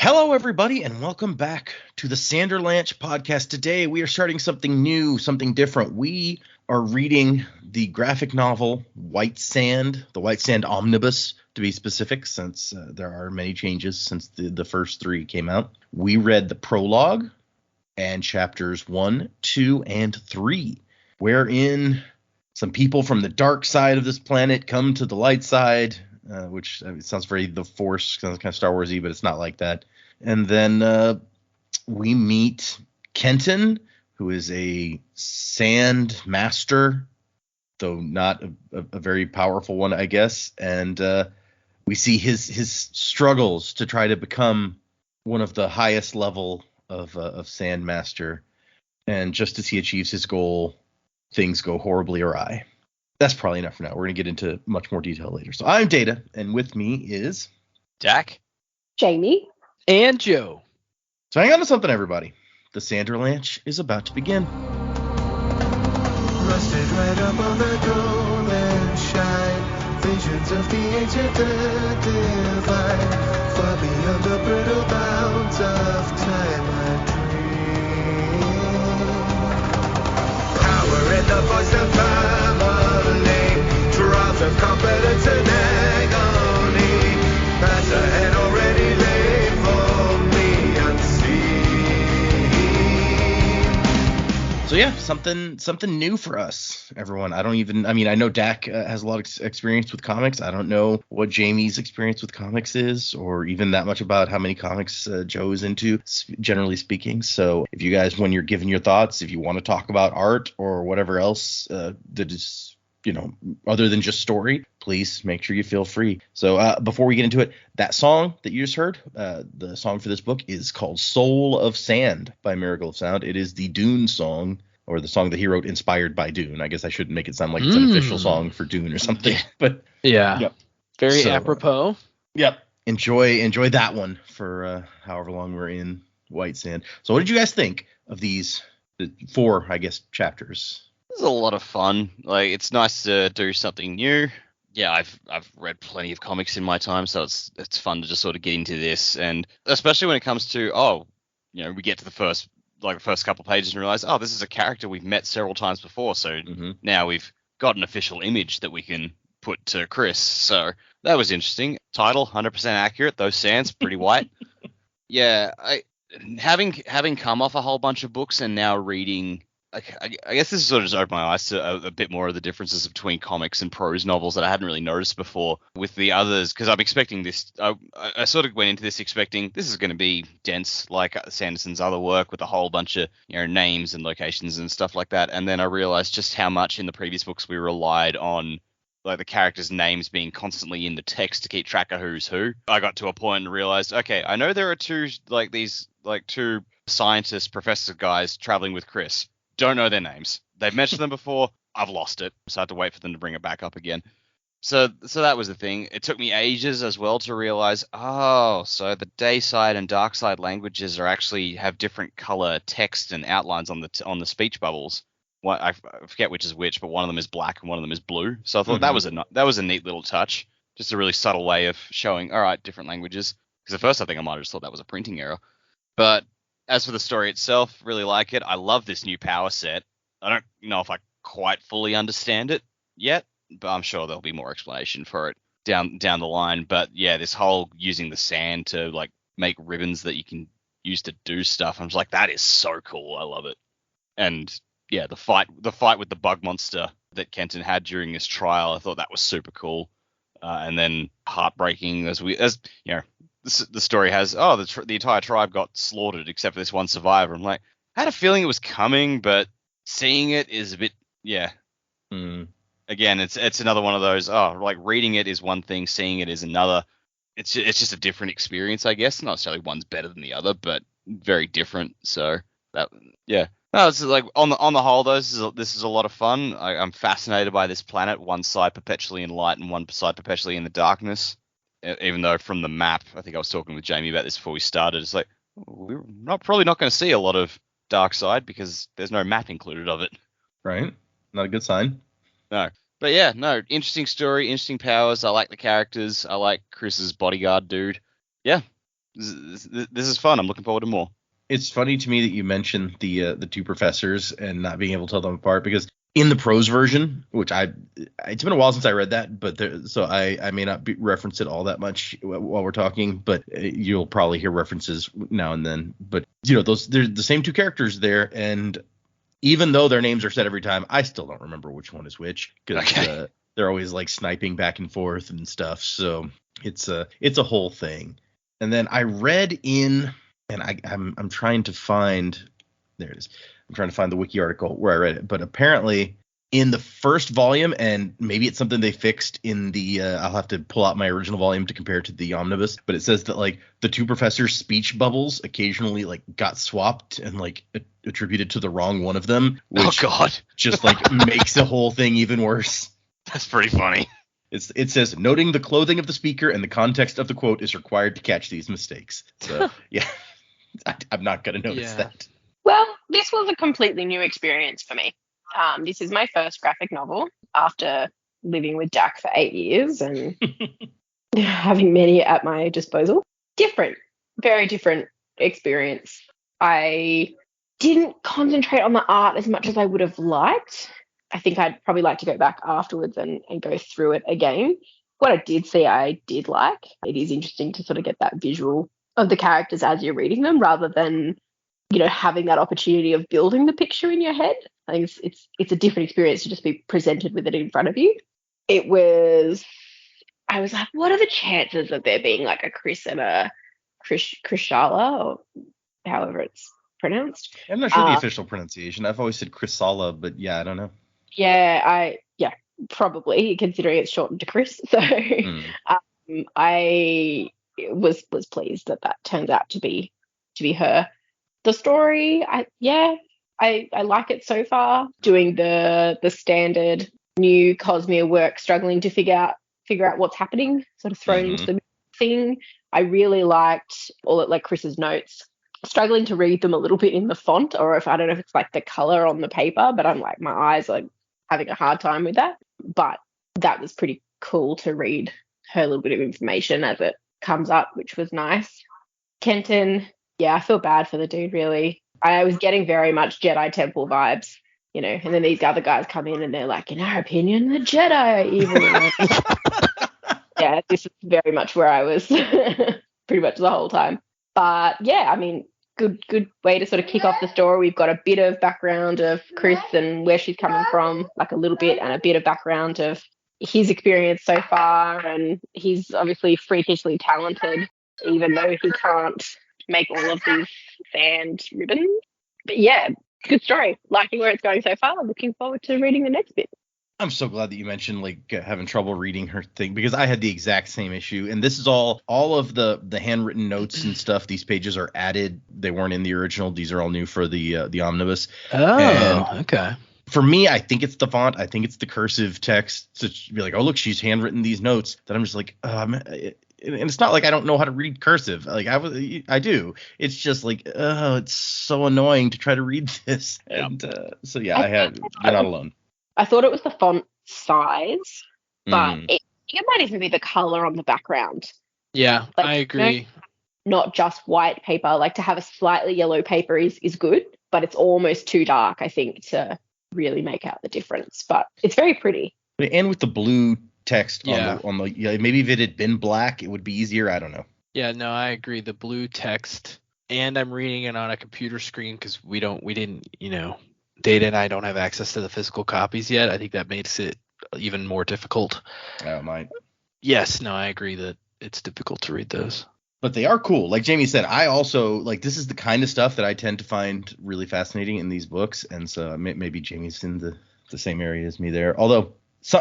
Hello, everybody, and welcome back to the Sanderlanche podcast. Today, we are starting something new, something different. We are reading the graphic novel White Sand, the White Sand Omnibus, to be specific, since there are many changes since the first three came out. We read the prologue and chapters 1, 2, and 3, wherein some people from the dark side of this planet come to the light side, which sounds very The Force, kind of Star Wars-y, but it's not like that. And then we meet Kenton, who is a sand master, though not a very powerful one, I guess. And we see his struggles to try to become one of the highest level of sand master. And just as he achieves his goal, things go horribly awry. That's probably enough for now. We're going to get into much more detail later. So I'm Data, and with me is Jack, Jamie, and Joe. So hang on to something, everybody. The Sanderlanche is about to begin. Rusted right up on the golden shine, visions of the ancient divine, far beyond the brittle bounds of time I dream. Power in the voice of family, trials of confidence and agony, paths ahead already laid for me unseen. So yeah, something new for us, everyone. I know Dak has a lot of experience with comics. I don't know what Jamie's experience with comics is, or even that much about how many comics Joe is into, generally speaking. So if you guys, when you're giving your thoughts, if you want to talk about art or whatever else that is, other than just story, please make sure you feel free. So before we get into it, that song that you just heard, the song for this book is called Soul of Sand by Miracle of Sound. It is the Dune song, or the song that he wrote inspired by Dune. I guess I shouldn't make it sound like it's an official song for Dune or something. But yeah, yep. Very apropos. Yep. Enjoy that one for however long we're in White Sand. So what did you guys think of these 4, I guess, chapters? This is a lot of fun. Like, it's nice to do something new. Yeah, I've read plenty of comics in my time, so it's fun to just sort of get into this, and especially when it comes to we get to the first couple pages and realize, this is a character we've met several times before, so now we've got an official image that we can put to Chris. So that was interesting. Title 100% accurate. Those sands pretty white. Yeah, having come off a whole bunch of books and now reading. I guess this has sort of just opened my eyes to a bit more of the differences between comics and prose novels that I hadn't really noticed before with the others, because I'm expecting this. I sort of went into this expecting this is going to be dense like Sanderson's other work with a whole bunch of names and locations and stuff like that, and then I realized just how much in the previous books we relied on like the characters' names being constantly in the text to keep track of who's who. I got to a point and realized, okay, I know there are two scientist professor guys traveling with Chris. Don't know their names. They've mentioned them before. I've lost it, so I had to wait for them to bring it back up again. So that was the thing. It took me ages as well to realize, so the day side and dark side languages have different color text and outlines on the speech bubbles. I forget which is which, but one of them is black and one of them is blue. So I thought that was a neat little touch, just a really subtle way of showing, all right, different languages. Because at first I think I might have just thought that was a printing error, but as for the story itself, really like it. I love this new power set. I don't know if I quite fully understand it yet, but I'm sure there'll be more explanation for it down the line. But yeah, this whole using the sand to like make ribbons that you can use to do stuff, I'm just like, that is so cool. I love it. And yeah, the fight with the bug monster that Kenton had during this trial, I thought that was super cool. And then heartbreaking as the story has, the entire tribe got slaughtered except for this one survivor. I'm like, I had a feeling it was coming, but seeing it is a bit, yeah. Again, it's another one of those, like reading it is one thing, seeing it is another. It's just a different experience, I guess. Not necessarily one's better than the other, but very different. So that, yeah. No, it's like on the whole, though, this is a lot of fun. I'm fascinated by this planet. One side perpetually in light and one side perpetually in the darkness. Even though from the map, I think I was talking with Jamie about this before we started, it's like, we're probably not going to see a lot of dark side because there's no map included of it. Right. Not a good sign. No. But yeah, no, interesting story, interesting powers. I like the characters. I like Chris's bodyguard dude. Yeah. This is fun. I'm looking forward to more. It's funny to me that you mentioned the two professors and not being able to tell them apart, because in the prose version, which it's been a while since I read that, but so I may not reference it all that much while we're talking, but you'll probably hear references now and then. But they're the same two characters there, and even though their names are said every time, I still don't remember which one is which, because they're always like sniping back and forth and stuff. So it's a whole thing. And then I read in, and I'm trying to find, there it is. I'm trying to find the wiki article where I read it, but apparently in the first volume, and maybe it's something they fixed in the I'll have to pull out my original volume to compare to the omnibus, but it says that like the two professors' speech bubbles occasionally like got swapped and like attributed to the wrong one of them, which just like makes the whole thing even worse. That's pretty funny. It says, noting the clothing of the speaker and the context of the quote is required to catch these mistakes. So yeah, I'm not gonna notice that. Well, this was a completely new experience for me. This is my first graphic novel after living with Jack for 8 years and having many at my disposal. Different, very different experience. I didn't concentrate on the art as much as I would have liked. I think I'd probably like to go back afterwards and go through it again. What I did see, I did like. It is interesting to sort of get that visual of the characters as you're reading them, rather than having that opportunity of building the picture in your head. I think it's a different experience to just be presented with it in front of you. I was like, what are the chances of there being like a Chris and a Krishala, or however it's pronounced? I'm not sure the official pronunciation. I've always said Krisala, but yeah, I don't know. Yeah, probably, considering it's shortened to Chris. So I was pleased that turns out to be her. The story, I like it so far. Doing the standard new Cosmere work, struggling to figure out what's happening, sort of thrown into the thing. I really liked like Chris's notes. Struggling to read them a little bit in the font, or I don't know if it's like the color on the paper, but I'm like, my eyes are having a hard time with that. But that was pretty cool to read her little bit of information as it comes up, which was nice. Kenton, I feel bad for the dude, really. I was getting very much Jedi Temple vibes, and then these other guys come in and they're like, in our opinion, the Jedi are evil. Yeah, this is very much where I was pretty much the whole time. But yeah, I mean, good way to sort of kick off the story. We've got a bit of background of Chris and where she's coming from, like a little bit, and a bit of background of his experience so far. And he's obviously freakishly talented, even though he can't make all of these sand ribbons. But yeah, good story. Liking where it's going so far. Looking forward to reading the next bit. I'm so glad that you mentioned like having trouble reading her thing, because I had the exact same issue. And this is all of the handwritten notes and stuff. These pages are added. They weren't in the original. These are all new for the omnibus. Okay. For me, I think it's the font. I think it's the cursive text to be like, oh, look, she's handwritten these notes. That I'm just like, and it's not like I don't know how to read cursive. Like I do. It's just like, it's so annoying to try to read this. Yeah. And so yeah, you're not alone. I thought it was the font size, but it might even be the color on the background. Yeah, like, I agree. Not just white paper. Like, to have a slightly yellow paper is good, but it's almost too dark, I think, to really make out the difference. But it's very pretty. And with the blue text on the maybe if it had been black, it would be easier. I don't know. Yeah, no, I agree. The blue text, and I'm reading it on a computer screen because we didn't, Data and I don't have access to the physical copies yet. I think that makes it even more difficult. Oh, it might. Yes, no, I agree that it's difficult to read those. But they are cool. Like Jamie said, I also like, this is the kind of stuff that I tend to find really fascinating in these books. And so maybe Jamie's in the same area as me there. Although,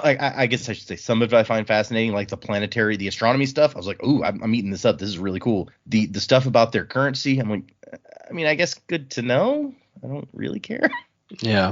I guess I should say some of it I find fascinating, like the astronomy stuff. I was like, ooh, I'm eating this up. This is really cool. The stuff about their currency, I'm like, I mean, I guess good to know. I don't really care. Yeah.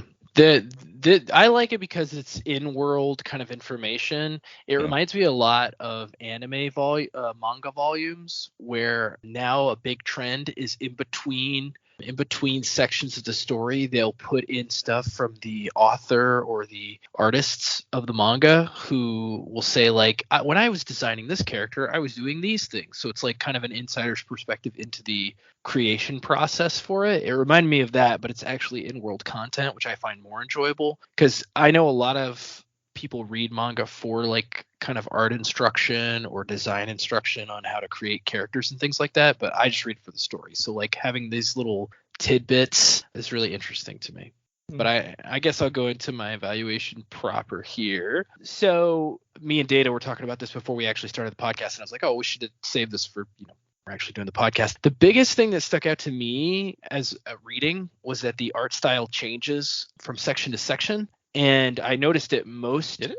I like it because it's in-world kind of information. It reminds me a lot of manga volumes, where now a big trend is in between in between sections of the story, they'll put in stuff from the author or the artists of the manga who will say, like, when I was designing this character, I was doing these things. So it's like kind of an insider's perspective into the creation process for it. It reminded me of that, but it's actually in-world content, which I find more enjoyable, because I know a lot of people read manga for like kind of art instruction or design instruction on how to create characters and things like that, but I just read for the story. So like having these little tidbits is really interesting to me. But I guess I'll go into my evaluation proper here. So me and Data were talking about this before we actually started the podcast, and I was like, oh, we should save this for, we're actually doing the podcast. The biggest thing that stuck out to me as a reading was that the art style changes from section to section. And I noticed it most. Did it?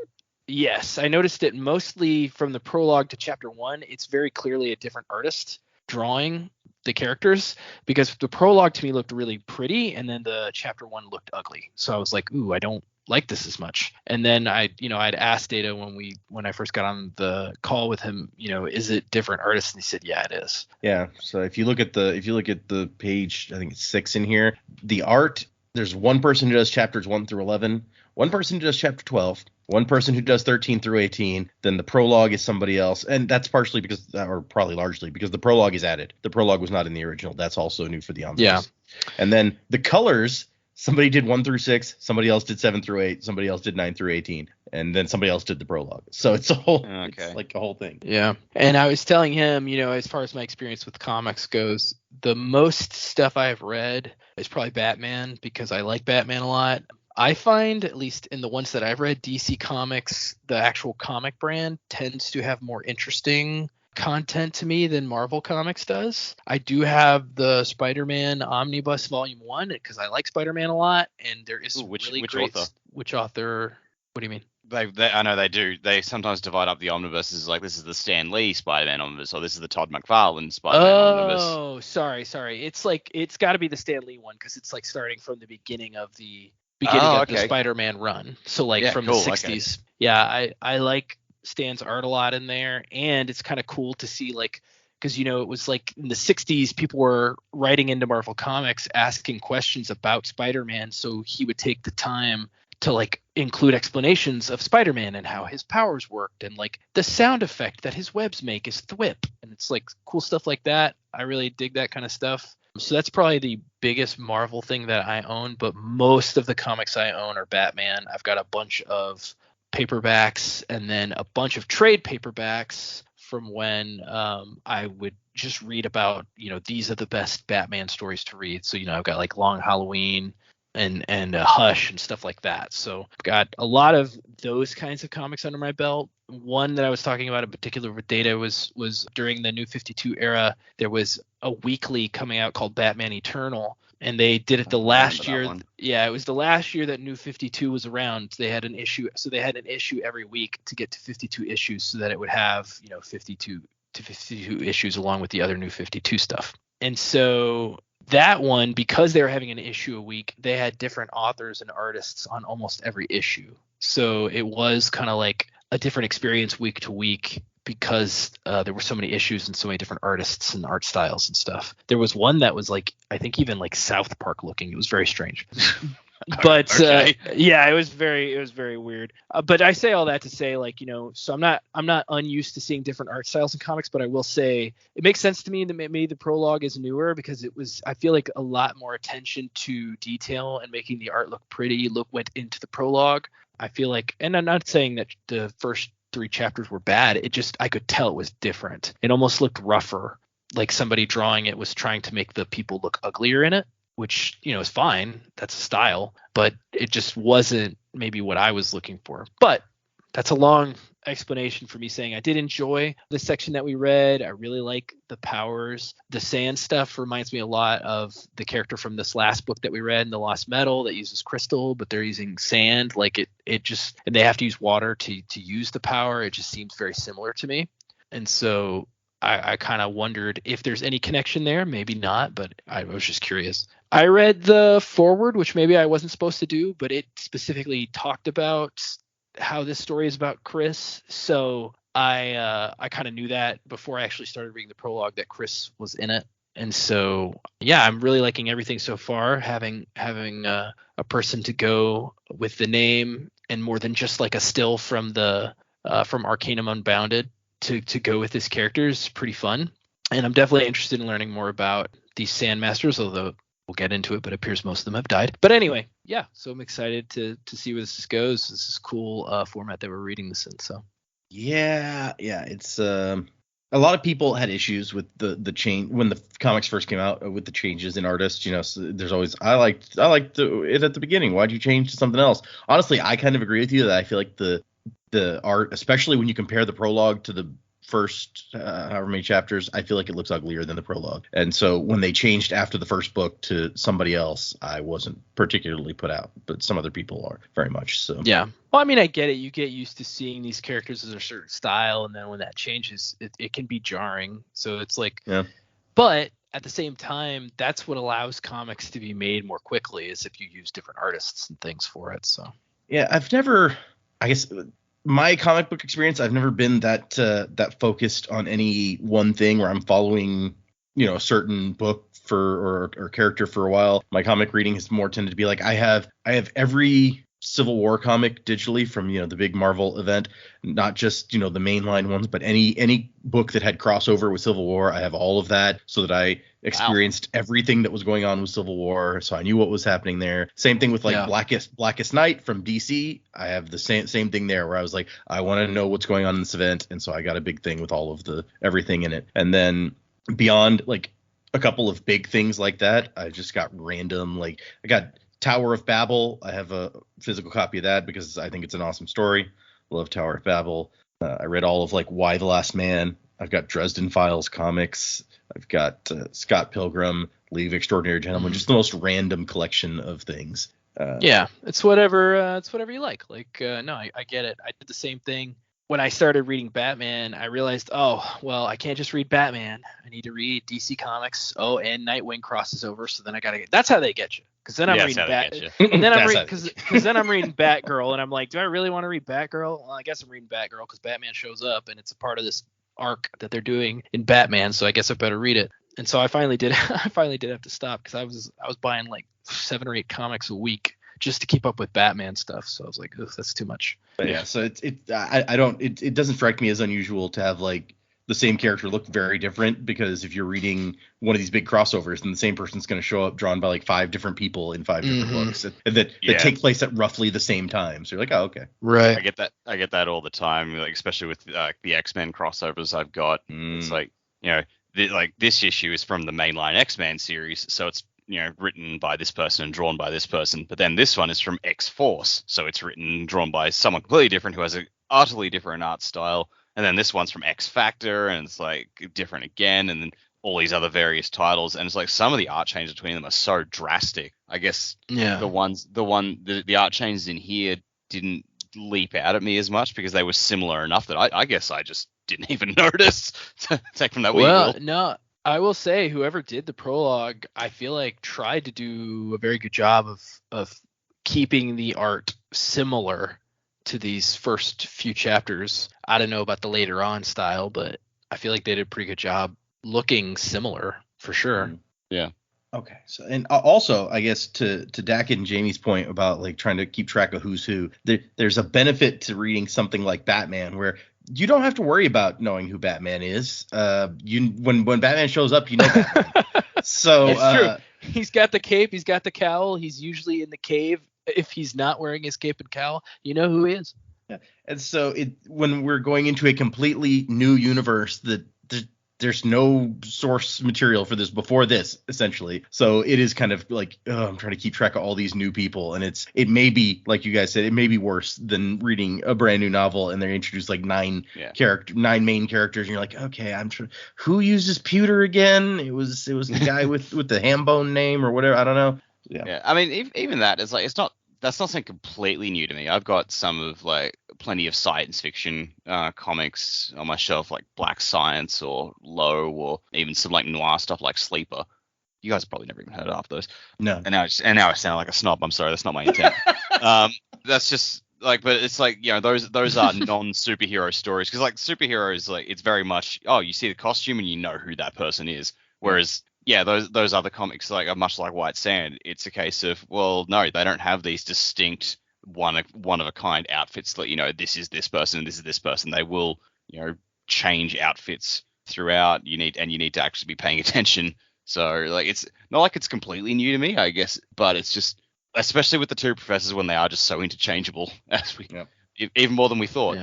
Yes, I noticed it mostly from the prologue to chapter 1. It's very clearly a different artist drawing the characters, because the prologue to me looked really pretty, and then the chapter 1 looked ugly. So I was like, ooh, I don't like this as much. And then I'd asked Data when I first got on the call with him, is it different artists? And he said, yeah, it is. Yeah. So if you look at the page, I think it's 6 in here, the art, there's one person who does chapters 1 through 11, one person who does chapter 12, one person who does 13 through 18, then the prologue is somebody else. And that's partially because, or probably largely because the prologue is added. The prologue was not in the original. That's also new for the omnibus. Yeah. And then the colors, somebody did 1 through 6, somebody else did 7 through 8, somebody else did 9 through 18, and then somebody else did the prologue. So it's it's like a whole thing. Yeah. And I was telling him, as far as my experience with comics goes, the most stuff I've read is probably Batman, because I like Batman a lot. I find, at least in the ones that I've read, DC Comics, the actual comic brand, tends to have more interesting content to me than Marvel Comics does. I do have the Spider-Man Omnibus Volume 1 because I like Spider-Man a lot, and there is which great author? Which author? What do you mean? They I know they do. They sometimes divide up the omnibuses, like this is the Stan Lee Spider-Man omnibus, or this is the Todd McFarlane Spider-Man omnibus. Oh, sorry. It's got to be the Stan Lee one, because it's like starting from the beginning of the the Spider-Man run. So like from the 60s. Okay. Yeah, I like Stan's art a lot in there, and it's kind of cool to see, like, because it was like in the 60s people were writing into Marvel Comics asking questions about Spider-Man, so he would take the time to like include explanations of Spider-Man and how his powers worked, and like the sound effect that his webs make is thwip, and it's like cool stuff like that. I really dig that kind of stuff. So that's probably the biggest Marvel thing that I own, but most of the comics I own are Batman. I've got a bunch of paperbacks and then a bunch of trade paperbacks from when I would just read about, these are the best Batman stories to read. So, I've got like Long Halloween and Hush and stuff like that. So I've got a lot of those kinds of comics under my belt. One that I was talking about in particular with Data was during the New 52 era. There was a weekly coming out called Batman Eternal, and they did it the last year. Yeah, it was the last year that New 52 was around. They had an issue, so they had an issue every week to get to 52 issues, so that it would have 52 issues along with the other New 52 stuff. And so that one, because they were having an issue a week, they had different authors and artists on almost every issue. So it was kind of like a different experience week to week, because there were so many issues and so many different artists and art styles and stuff. There was one that was like, I think even like South Park looking. It was very strange. But yeah, it was very weird. But I say all that to say, like, so I'm not unused to seeing different art styles in comics, but I will say it makes sense to me that maybe the prologue is newer, because I feel like a lot more attention to detail and making the art look pretty went into the prologue. I feel like, and I'm not saying that the first 3 chapters were bad. It just, I could tell it was different. It almost looked rougher, like somebody drawing it was trying to make the people look uglier in it, which, is fine. That's a style, but it just wasn't maybe what I was looking for. But that's a long explanation for me saying I did enjoy the section that we read. I really like the powers. The sand stuff reminds me a lot of the character from this last book that we read in The Lost Metal that uses crystal, but they're using sand. Like it just, and they have to use water to use the power. It just seems very similar to me. And so I kind of wondered if there's any connection there. Maybe not, but I was just curious. I read the foreword, which maybe I wasn't supposed to do, but it specifically talked about how this story is about Chris. So I kind of knew that before I actually started reading the prologue, that Chris was in it. And so, yeah, I'm really liking everything so far. Having a person to go with the name, and more than just like a still from the from Arcanum Unbounded to go with this character is pretty fun. And I'm definitely interested in learning more about these Sandmasters, although we'll get into it, but it appears most of them have died. But anyway, yeah, so I'm excited to see where this goes. This is cool format that we're reading this in. So Yeah, it's a lot of people had issues with the change when the comics first came out with the changes in artists. So there's always I liked it at the beginning. Why'd you change to something else? Honestly, I kind of agree with you that I feel like the art, especially when you compare the prologue to the first however many chapters, I feel like it looks uglier than the prologue. And so when they changed after the first book to somebody else, I wasn't particularly put out, but some other people are very much so. Yeah. Well, I mean, I get it. You get used to seeing these characters as a certain style, and then when that changes, it can be jarring. So it's like, yeah. But at the same time, that's what allows comics to be made more quickly, is if you use different artists and things for it. So yeah, I guess my comic book experience, I've never been that focused on any one thing where I'm following, a certain book for or character for a while. My comic reading has more tended to be like I have every Civil War comic digitally from the big Marvel event, not just the mainline ones, but any book that had crossover with Civil War. I have all of that so that I experienced everything that was going on with Civil War, so I knew what was happening there. Same thing with Blackest Night from DC. I have the same thing there where I was like, I want to know what's going on in this event, and so I got a big thing with all of the everything in it. And then beyond like a couple of big things like that, I just got random, like I got Tower of Babel. I have a physical copy of that because I think it's an awesome story. Love Tower of Babel. I read all of like Why the Last Man. I've got Dresden Files comics. I've got Scott Pilgrim, League of Extraordinary Gentlemen. Just the most random collection of things. Yeah, it's whatever you like. No, I get it. I did the same thing. When I started reading Batman, I realized, I can't just read Batman. I need to read DC Comics. Oh, and Nightwing crosses over, so then I gotta get. That's how they get you. Because then I'm reading and then I'm reading because then I'm reading Batgirl, and I'm like, do I really want to read Batgirl? Well, I guess I'm reading Batgirl because Batman shows up, and it's a part of this arc that they're doing in Batman. So I guess I better read it. And so I finally did. I finally did have to stop because I was buying like 7 or 8 comics a week just to keep up with Batman stuff. So I was like, that's too much. But yeah, so it doesn't strike me as unusual to have like the same character look very different, because if you're reading one of these big crossovers, then the same person's going to show up drawn by like 5 different people in 5 different books that take place at roughly the same time. So you're like, oh, okay. Right. I get that all the time, like especially with the X-Men crossovers I've got. It's like, like this issue is from the mainline X-Men series, so it's written by this person and drawn by this person. But then this one is from X-Force, so it's written and drawn by someone completely different who has an utterly different art style. And then this one's from X Factor, and it's like different again, and then all these other various titles, and it's like some of the art changes between them are so drastic. I guess the art changes in here didn't leap out at me as much because they were similar enough that I guess I just didn't even notice. Take from that. Well, no, I will say whoever did the prologue, I feel like tried to do a very good job of keeping the art similar to these first few chapters. I don't know about the later on style, but I feel like they did a pretty good job looking similar for sure. Yeah. Okay. So, and also, I guess to Dak and Jamie's point about like trying to keep track of who's who, there's a benefit to reading something like Batman where you don't have to worry about knowing who Batman is. When Batman shows up, you know Batman. So it's true. He's got the cape, he's got the cowl, he's usually in the cave. If he's not wearing his cape and cowl, you know who he is. Yeah. And so when we're going into a completely new universe, there's no source material for this before this, essentially. So it is kind of like, I'm trying to keep track of all these new people. And it may be, like you guys said, it may be worse than reading a brand new novel and they introduce like 9 main characters. And you're like, okay, I'm trying. Who uses pewter again? It was the guy with the ham bone name or whatever. I don't know. Yeah. I mean, even that is like, that's not something completely new to me. I've got some of like plenty of science fiction comics on my shelf, like Black Science or Low, or even some like noir stuff like Sleeper. You guys probably never even heard of those. No. And now I sound like a snob. I'm sorry, that's not my intent. That's just like, but it's like, those are non-superhero stories, because like superheroes, like it's very much, you see the costume and you know who that person is. Whereas yeah, those other comics like are much like White Sand. It's a case of, well, no, they don't have these distinct one of a kind outfits that, you know, this is this person and this is this person. They will, you know, change outfits throughout. You need to actually be paying attention. So like it's not like it's completely new to me, I guess, but it's just, especially with the two professors when they are just so interchangeable as we even more than we thought.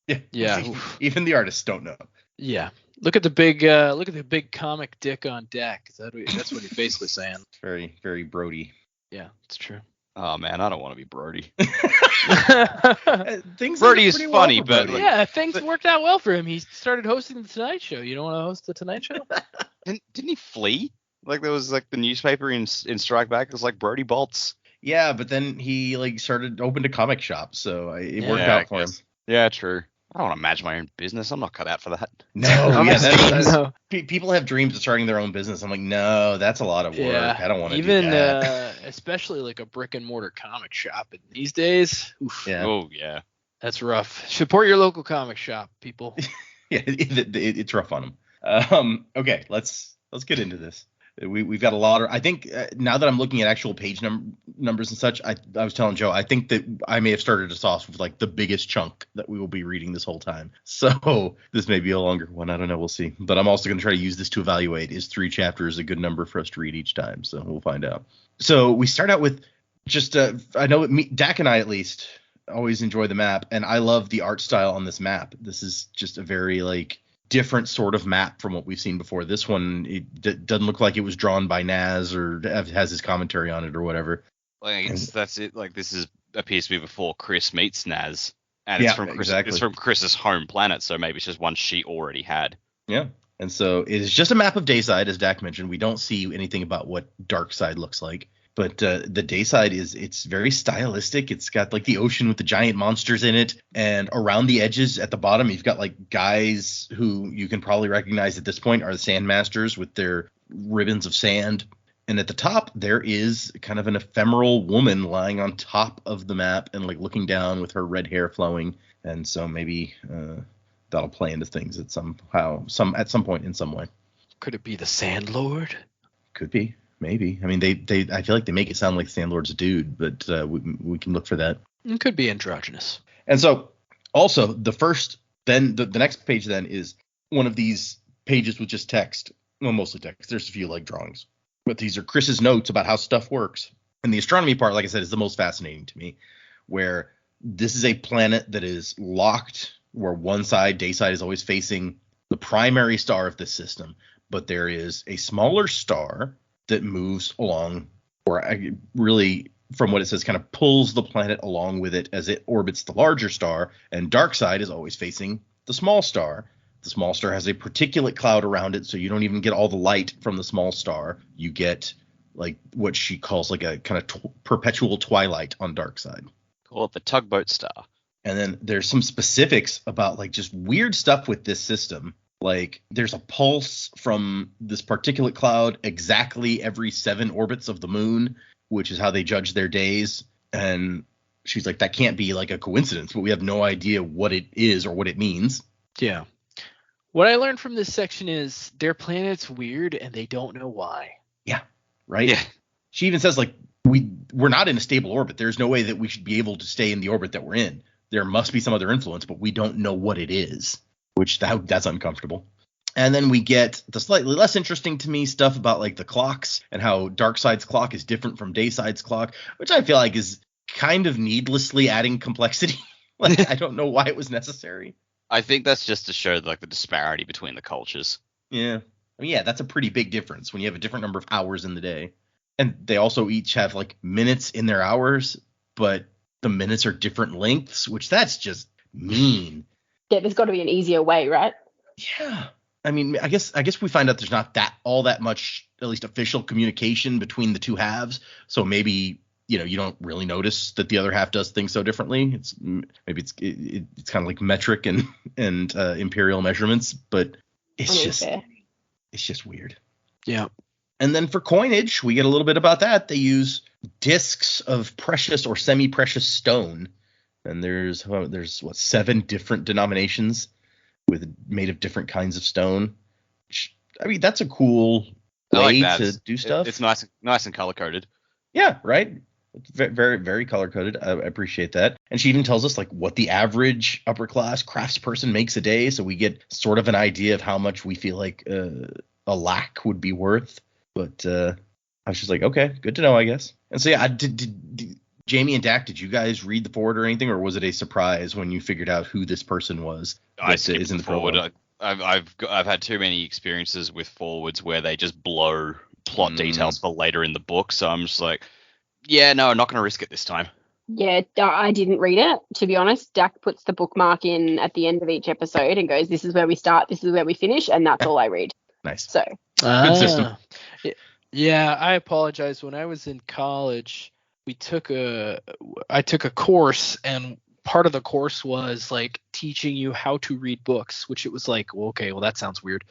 Yeah. Even the artists don't know. Yeah. Look at the big comic dick on deck. That's what he's basically saying. It's very, very Brody. Yeah, it's true. Oh man, I don't want to be Brody. Things Brody look is pretty funny, well for but Brody. Yeah, things worked out well for him. He started hosting the Tonight Show. You don't want to host the Tonight Show? didn't he flee? Like there was like the newspaper in Strike Back. It was like Brody Bolts. Yeah, but then he like opened a comic shop, so it worked Yeah, out for him. Yeah, true. I don't want to manage my own business. I'm not cut out for that. No, yeah, No. People have dreams of starting their own business. I'm like, no, that's a lot of work. Yeah, I don't want to do even that. especially like a brick and mortar comic shop these days. Oof, Yeah. Oh yeah. that's rough. Support your local comic shop, people. Yeah, it's rough on them. Okay, let's get into this. We've got a lot of. I think now that I'm looking at actual page numbers and such, I was telling Joe, I think that I may have started us off with like the biggest chunk that we will be reading this whole time. So this may be a longer one. I don't know. We'll see. But I'm also going to try to use this to evaluate. Is 3 chapters a good number for us to read each time? So we'll find out. So we start out with just I know Dak and I at least always enjoy the map, and I love the art style on this map. This is just a very like different sort of map from what we've seen before. This one, it doesn't look like it was drawn by Naz or has his commentary on it or whatever. Like that's it. Like this appears to be before Chris meets Naz, and it's from Chris, exactly. It's from Chris's home planet, so maybe it's just one she already had. Yeah, and so it is just a map of Dayside, as Dak mentioned. We don't see anything about what Darkside looks like. But the Dayside it's very stylistic. It's got like the ocean with the giant monsters in it. And around the edges at the bottom, you've got like guys who you can probably recognize at this point are the Sandmasters with their ribbons of sand. And at the top, there is kind of an ephemeral woman lying on top of the map and like looking down with her red hair flowing. And so maybe that'll play into things at some point in some way. Could it be the Sandlord? Could be. Maybe. I mean, they I feel like they make it sound like Sandlord's a dude, but we can look for that. It could be androgynous. And so also the next page then is one of these pages with just text. Well, mostly text. There's a few like drawings, but these are Chris's notes about how stuff works. And the astronomy part, like I said, is the most fascinating to me, where this is a planet that is locked, where one side, Dayside, is always facing the primary star of this system, but there is a smaller star that moves along, or really, from what it says, kind of pulls the planet along with it as it orbits the larger star, and Darkside is always facing the small star. The small star has a particulate cloud around it, so you don't even get all the light from the small star. You get like what she calls like a kind of perpetual twilight on Darkside. Call it the tugboat star. And then there's some specifics about like just weird stuff with this system. Like there's a pulse from this particulate cloud exactly every 7 orbits of the moon, which is how they judge their days. And she's like, that can't be like a coincidence, but we have no idea what it is or what it means. Yeah. What I learned from this section is their planet's weird and they don't know why. Yeah. Right. Yeah. She even says like we're not in a stable orbit. There's no way that we should be able to stay in the orbit that we're in. There must be some other influence, but we don't know what it is. Which that's uncomfortable. And then we get the slightly less interesting to me stuff about like the clocks and how Darkside's clock is different from Dayside's clock, which I feel like is kind of needlessly adding complexity. Like I don't know why it was necessary. I think that's just to show like the disparity between the cultures. Yeah. I mean, yeah, that's a pretty big difference when you have a different number of hours in the day. And they also each have like minutes in their hours, but the minutes are different lengths, which that's just mean. Yeah, there's got to be an easier way, right? Yeah. I mean, I guess we find out there's not all that much, at least official communication between the two halves. So maybe, you don't really notice that the other half does things so differently. It's kind of like metric and imperial measurements, but it's just weird. Yeah. And then for coinage, we get a little bit about that. They use discs of precious or semi-precious stone. And there's 7 different denominations made of different kinds of stone. I mean, that's a cool I like way that. to do stuff. It's nice and color coded. Yeah, right. It's very, very color coded. I appreciate that. And she even tells us like what the average upper class craftsperson makes a day, so we get sort of an idea of how much we feel like a lack would be worth. But I was just like, okay, good to know, I guess. And so yeah, did Jamie and Dak, did you guys read the forward or anything, or was it a surprise when you figured out who this person was? I skipped is in the forward. prologue? I've had too many experiences with forwards where they just blow plot details for later in the book, so I'm just like, yeah, no, I'm not going to risk it this time. Yeah, I didn't read it, to be honest. Dak puts the bookmark in at the end of each episode and goes, this is where we start, this is where we finish, and that's all I read. Nice. So Good system. Yeah, I apologize. When I was in college, I took a course, and part of the course was like teaching you how to read books, which it was like, well, okay, well, that sounds weird.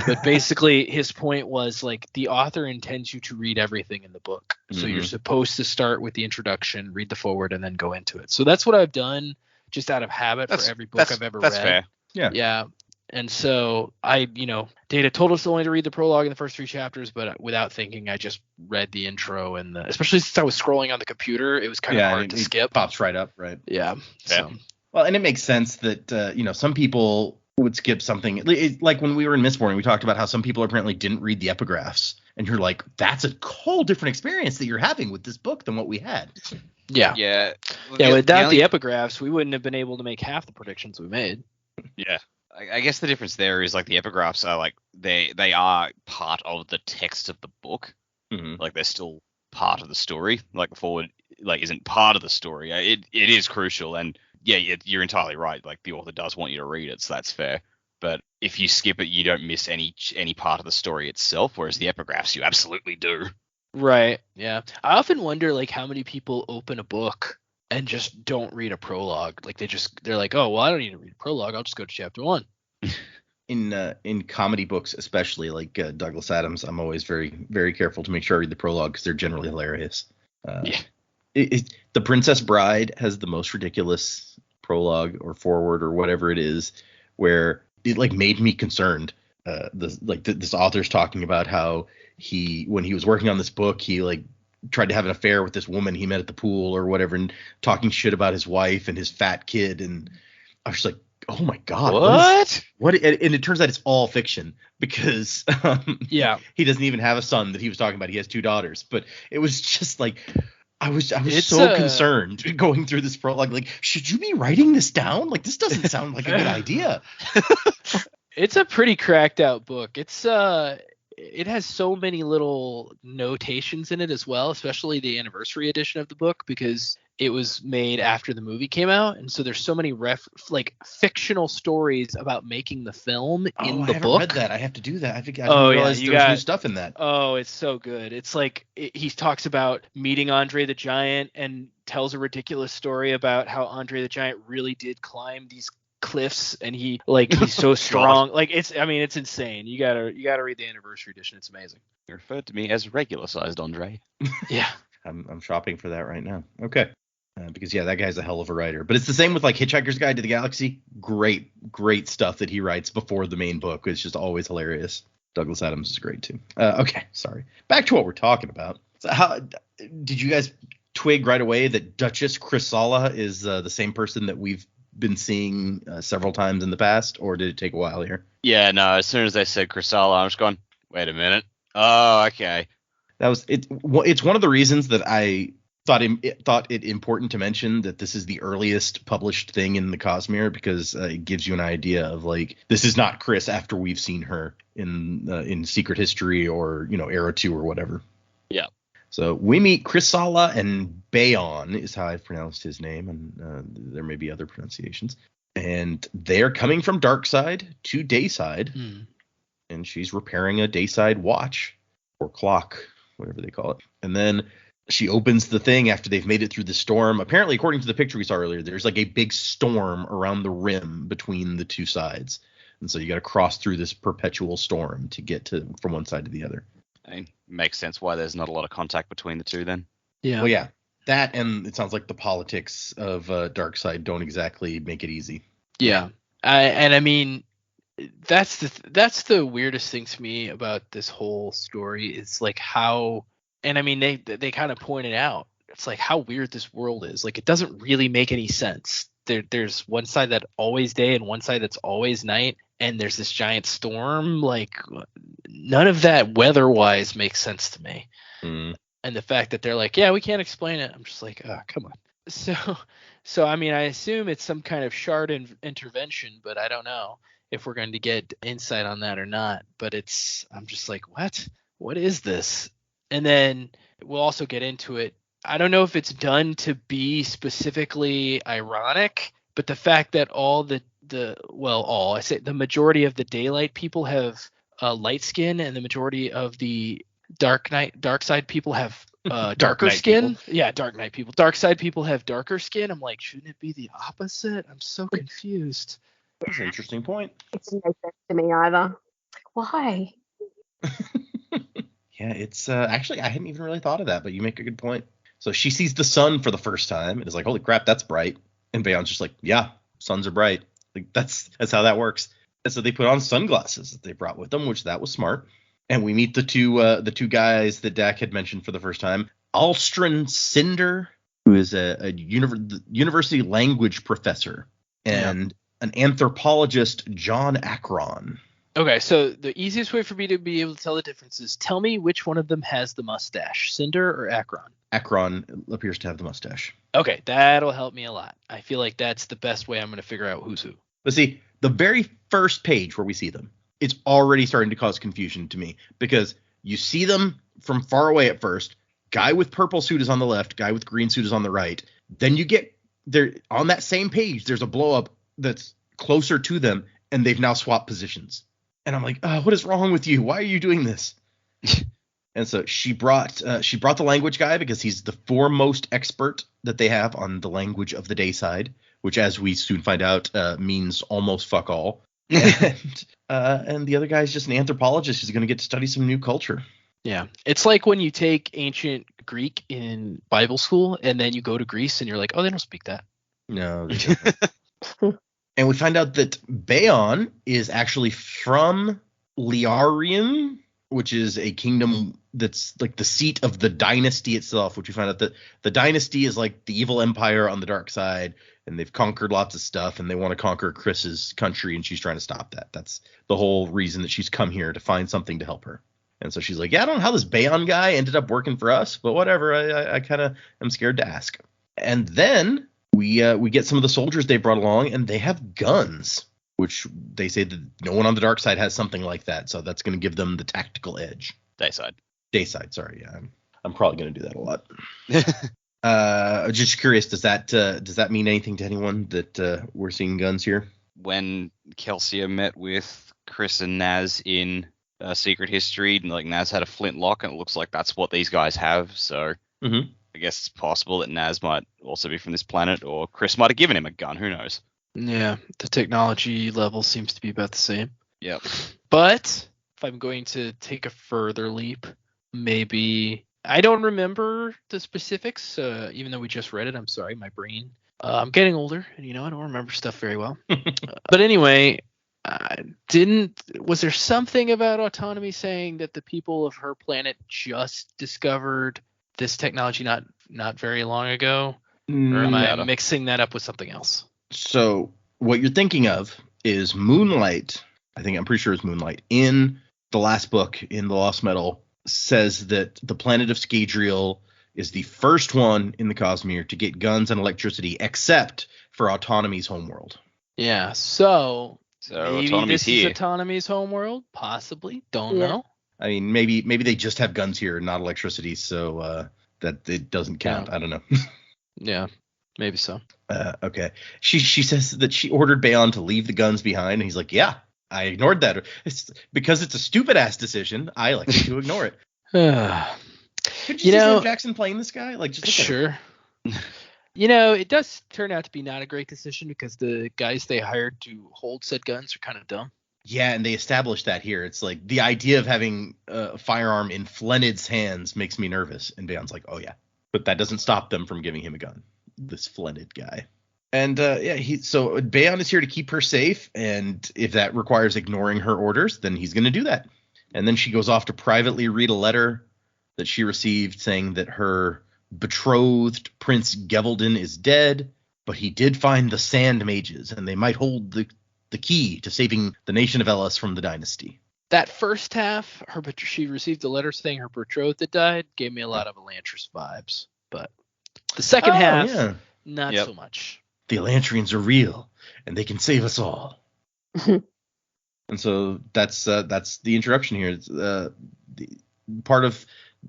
But basically his point was like the author intends you to read everything in the book. So you're supposed to start with the introduction, read the forward, and then go into it. So that's what I've done just out of habit for every book I've ever read. That's fair. Yeah. And so Data told us only to read the prologue in the first 3 chapters, but without thinking, I just read the intro and especially since I was scrolling on the computer, it was kind of hard to skip. Pops right up, right? Yeah. So. Well, and it makes sense that some people would skip something. Like when we were in Mistborn, we talked about how some people apparently didn't read the epigraphs, and you're like, that's a whole different experience that you're having with this book than what we had. Yeah. Yeah. Without the epigraphs, we wouldn't have been able to make half the predictions we made. Yeah. I guess the difference there is like the epigraphs are like they are part of the text of the book. Like they're still part of the story. Like the forward like isn't part of the story. It is crucial, and yeah, you're entirely right. Like the author does want you to read it, so that's fair. But if you skip it, you don't miss any part of the story itself. Whereas the epigraphs, you absolutely do. Right. Yeah. I often wonder like how many people open a book and just don't read a prologue. Like they're like, oh, well, I don't need to read a prologue. I'll just go to chapter 1. In comedy books, especially like Douglas Adams, I'm always very, very careful to make sure I read the prologue because they're generally hilarious. The Princess Bride has the most ridiculous prologue or forward or whatever it is, where it like made me concerned. This author's talking about how when he was working on this book, he like tried to have an affair with this woman he met at the pool or whatever, and talking shit about his wife and his fat kid. And I was like, oh my God, what? And it turns out it's all fiction because he doesn't even have a son that he was talking about. He has 2 daughters, but it was just like, I was so concerned going through this prologue. Like, should you be writing this down? Like, this doesn't sound like a good idea. It's a pretty cracked out book. It has so many little notations in it as well, especially the anniversary edition of the book, because it was made after the movie came out, and so there's so many fictional stories about making the film in the book. I haven't read that. I have to do that. I didn't realize there was new stuff in that. Oh, it's so good. It's like he talks about meeting Andre the Giant and tells a ridiculous story about how Andre the Giant really did climb these cliffs, and he's so strong. Like it's insane. You gotta read the anniversary edition. It's amazing. You referred to me as regular sized Andre. Yeah. I'm shopping for that right now. Okay. Because that guy's a hell of a writer. But it's the same with like Hitchhiker's Guide to the Galaxy. Great stuff that he writes before the main book. It's just always hilarious. Douglas Adams is great too. Okay, sorry. Back to what we're talking about. So how did you guys twig right away that Duchess Chrysala is the same person that we've been several times in the past, or did it take a while here? Yeah, no, as soon as they said Chrysala, I'm just going, wait a minute. Oh, okay. That was it. It's one of the reasons that I thought it important to mention that this is the earliest published thing in the Cosmere, because it gives you an idea of like, this is not Chris after we've seen her in Secret History or Era 2 or whatever. Yeah. So we meet Chrysala and Bayon is how I've pronounced his name, and there may be other pronunciations. And they are coming from Darkside to Dayside, and she's repairing a Dayside watch or clock, whatever they call it. And then she opens the thing after they've made it through the storm. Apparently, according to the picture we saw earlier, there's like a big storm around the rim between the 2 sides. And so you got to cross through this perpetual storm to get from one side to the other. I mean, makes sense why there's not a lot of contact between the 2 then. Yeah. Well, yeah. That, and it sounds like the politics of Darkside don't exactly make it easy. Yeah. I mean, that's the weirdest thing to me about this whole story is like how, and I mean they kind of pointed out, it's like how weird this world is. Like it doesn't really make any sense. There's one side that's always day and one side that's always night, and there's this giant storm. Like none of that weather-wise makes sense to me. Mm. And the fact that they're like, yeah, we can't explain it. I'm just like, oh, come on. So I mean, I assume it's some kind of shard intervention, but I don't know if we're going to get insight on that or not. But I'm just like, what is this? And then we'll also get into it. I don't know if it's done to be specifically ironic, but the fact that the majority of the daylight people have light skin, and the majority of the dark side people have darker skin. People. Yeah, dark night people. Dark side people have darker skin. I'm like, shouldn't it be the opposite? I'm so confused. That's an interesting point. It doesn't make sense to me either. Why? Yeah, it's actually I hadn't even really thought of that, but you make a good point. So she sees the sun for the first time and is like, holy crap, that's bright. And Bayon's just like, yeah, suns are bright. Like that's how that works. And so they put on sunglasses that they brought with them, which that was smart. And we meet the two guys that Dak had mentioned for the first time. Alstron Cinder, who is a university language professor, and an anthropologist, John Akron. Okay, so the easiest way for me to be able to tell the difference is tell me which one of them has the mustache, Cinder or Akron? Akron appears to have the mustache. Okay, that'll help me a lot. I feel like that's the best way I'm going to figure out who's who. But see, the very first page where we see them, it's already starting to cause confusion to me because you see them from far away at first. Guy with purple suit is on the left, guy with green suit is on the right. Then you get there on that same page, there's a blow up that's closer to them, and they've now swapped positions. And I'm like, what is wrong with you? Why are you doing this? And so she brought the language guy because he's the foremost expert that they have on the language of the day side, which, as we soon find out, means almost fuck all. And the other guy is just an anthropologist who's going to get to study some new culture. Yeah, it's like when you take ancient Greek in Bible school and then you go to Greece and you're like, oh, they don't speak that. No. And we find out that Bayon is actually from Liarium, which is a kingdom that's like the seat of the dynasty itself, which we find out that the dynasty is like the evil empire on the dark side, and they've conquered lots of stuff, and they want to conquer Chris's country, and she's trying to stop that. That's the whole reason that she's come here, to find something to help her. And so she's like, yeah, I don't know how this Bayon guy ended up working for us, but whatever. I kind of am scared to ask. And then we get some of the soldiers they brought along, and they have guns, which they say that no one on the dark side has something like that. So that's going to give them the tactical edge. Dayside, sorry. Yeah, I'm probably going to do that a lot. Just curious, does that mean anything to anyone that we're seeing guns here? When Kelsia met with Chris and Naz in Secret History, and like Naz had a flintlock, and it looks like that's what these guys have. So I guess it's possible that Naz might also be from this planet, or Chris might have given him a gun. Who knows? Yeah, the technology level seems to be about the same. Yep. But if I'm going to take a further leap, maybe I don't remember the specifics. Even though we just read it, I'm sorry, my brain. I'm getting older, and I don't remember stuff very well. But anyway, was there something about autonomy saying that the people of her planet just discovered this technology not very long ago? Or am I mixing that up with something else? So what you're thinking of is Moonlight. I'm pretty sure it's Moonlight. In the last book, in The Lost Metal, says that the planet of Scadrial is the first one in the Cosmere to get guns and electricity, except for Autonomy's homeworld. Yeah, so maybe Autonomy's this here. is Autonomy's homeworld? Possibly. Don't know. I mean, maybe they just have guns here and not electricity, so that it doesn't count. Yeah. I don't know. Yeah, maybe so. Okay. She says that she ordered Bayon to leave the guns behind, and he's like, yeah, I ignored that. Because it's a stupid-ass decision, I like to ignore it. Could you see Sam Jackson playing this guy? Like, just look at him. It does turn out to be not a great decision because the guys they hired to hold said guns are kind of dumb. Yeah, and they established that here. It's like the idea of having a firearm in Flennid's hands makes me nervous. And Bayon's like, oh, yeah. But that doesn't stop them from giving him a gun. This Flennid guy. And so Bayon is here to keep her safe, and if that requires ignoring her orders, then he's going to do that. And then she goes off to privately read a letter that she received saying that her betrothed Prince Gevelden is dead, but he did find the Sand Mages, and they might hold the key to saving the nation of Elis from the dynasty. That first half, she received a letter saying her betrothed had died, gave me a lot of Elantris vibes. But the second half, not so much. The Elantrians are real, and they can save us all. And so that's the introduction here. The part of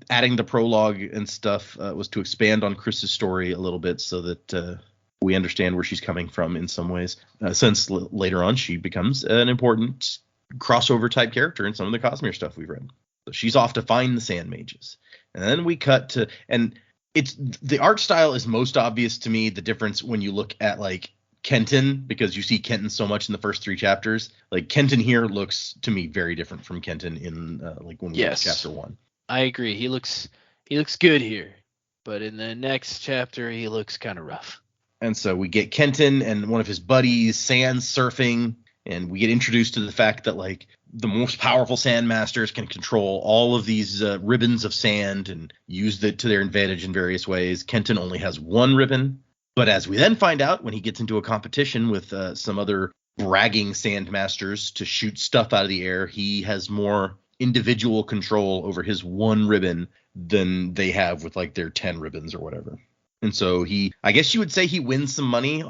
adding the prologue and stuff was to expand on Chris's story a little bit so that we understand where she's coming from in some ways, since later on she becomes an important crossover type character in some of the Cosmere stuff we've read. So she's off to find the Sand Mages. And then we cut to, and it's the art style is most obvious to me, the difference when you look at like Kenton, because you see Kenton so much in the first 3 chapters. Like Kenton here looks to me very different from Kenton in like when we read chapter 1. I agree. He looks good here, but in the next chapter he looks kind of rough. And so we get Kenton and one of his buddies sand surfing, and we get introduced to the fact that like the most powerful sand masters can control all of these ribbons of sand and use it to their advantage in various ways. Kenton only has 1 ribbon, but as we then find out when he gets into a competition with some other bragging sand masters to shoot stuff out of the air, he has more individual control over his 1 ribbon than they have with like their 10 ribbons or whatever. And so I guess you would say he wins some money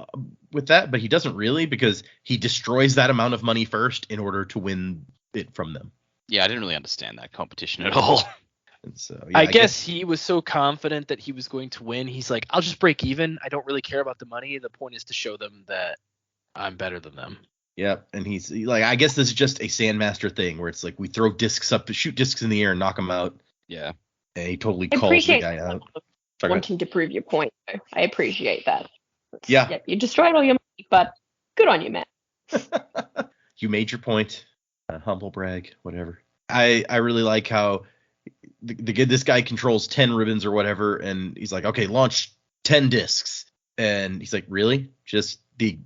with that, but he doesn't really, because he destroys that amount of money first in order to win it from them. Yeah, I didn't really understand that competition at all. And so I guess he was so confident that he was going to win. He's like, I'll just break even. I don't really care about the money. The point is to show them that I'm better than them. Yep. And he's like, I guess this is just a Sandmaster thing where it's like we throw discs up, shoot discs in the air and knock them out. Yeah. And he totally calls the guy out. Wanting to prove your point, though. I appreciate that. Yeah. You destroyed all your money, but good on you, man. You made your point. Humble brag, whatever. I really like how this guy controls 10 ribbons or whatever, and he's like, okay, launch 10 discs. And he's like, really? Just the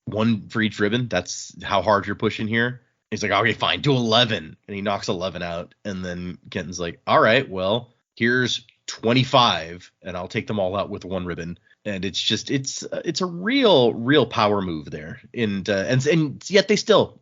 1 for each ribbon? That's how hard you're pushing here? He's like, okay, fine, do 11. And he knocks 11 out. And then Kenton's like, all right, well, here's 25, and I'll take them all out with 1 ribbon. And it's just it's a real power move there. And yet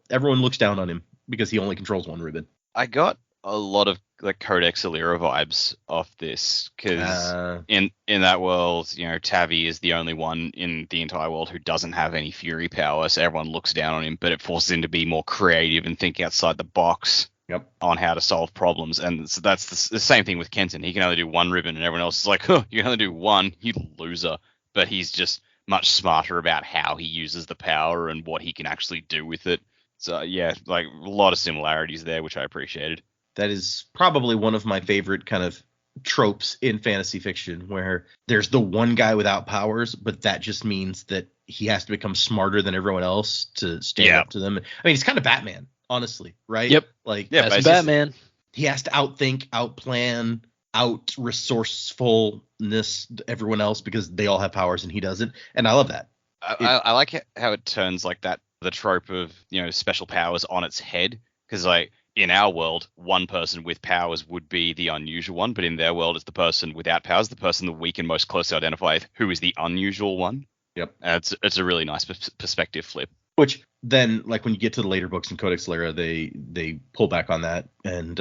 everyone looks down on him because he only controls 1 ribbon. I got a lot of like Codex Alera vibes off this, because in that world, Tavi is the only one in the entire world who doesn't have any fury power, so everyone looks down on him, but it forces him to be more creative and think outside the box. Yep. On how to solve problems. And so that's the same thing with Kenton. He can only do 1 ribbon, and everyone else is like, you can only do 1, you loser. But he's just much smarter about how he uses the power and what he can actually do with it. So yeah, like a lot of similarities there, which I appreciated. That is probably one of my favorite kind of tropes in fantasy fiction, where there's the one guy without powers, but that just means that he has to become smarter than everyone else to stand up to them. I mean, it's kind of Batman. Honestly, right? Yep. Like, that's Batman. He has to outthink, outplan, out-resourcefulness everyone else because they all have powers and he doesn't. And I love that. I like how it turns like that, the trope of, special powers on its head. Because like in our world, one person with powers would be the unusual one. But in their world, it's the person without powers, the person that we can most closely identify with, who is the unusual one. Yep. It's a really nice perspective flip. Which then, like when you get to the later books in Codex Alera, they pull back on that, and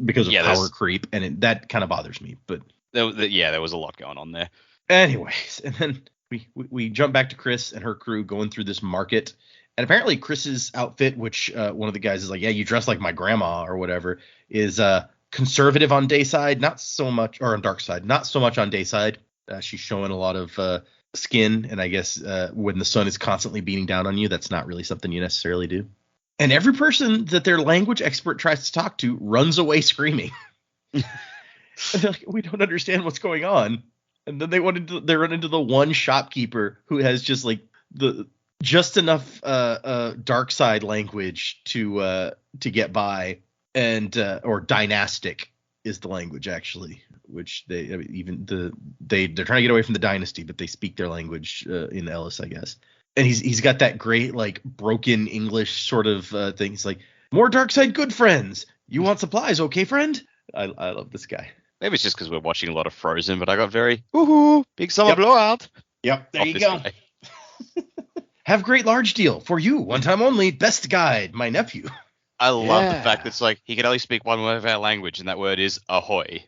because of power creep, and that kind of bothers me. But there was a lot going on there. Anyways, and then we jump back to Chris and her crew going through this market, and apparently Chris's outfit, which one of the guys is like, yeah, you dress like my grandma or whatever, is conservative on day side, not so much, or on dark side, not so much on day side. She's showing a lot of skin, and I guess when the sun is constantly beating down on you, that's not really something you necessarily do. And every person that their language expert tries to talk to runs away screaming. They're like, we don't understand what's going on. And then they run into the one shopkeeper who has just like just enough dark side language to get by, and or dynastic, is the language actually, which they're trying to get away from the dynasty, but they speak their language in Ellis, I guess. And he's got that great like broken English sort of thing. He's like, more dark side, good friends. You want supplies, okay, friend? I love this guy. Maybe it's just because we're watching a lot of Frozen, but I got very woohoo big summer blowout. Yep, there off you this go. guy. Have great large deal for you, one time only. Best guide, my nephew. I love the fact that it's like he can only speak one word of our language, and that word is ahoy.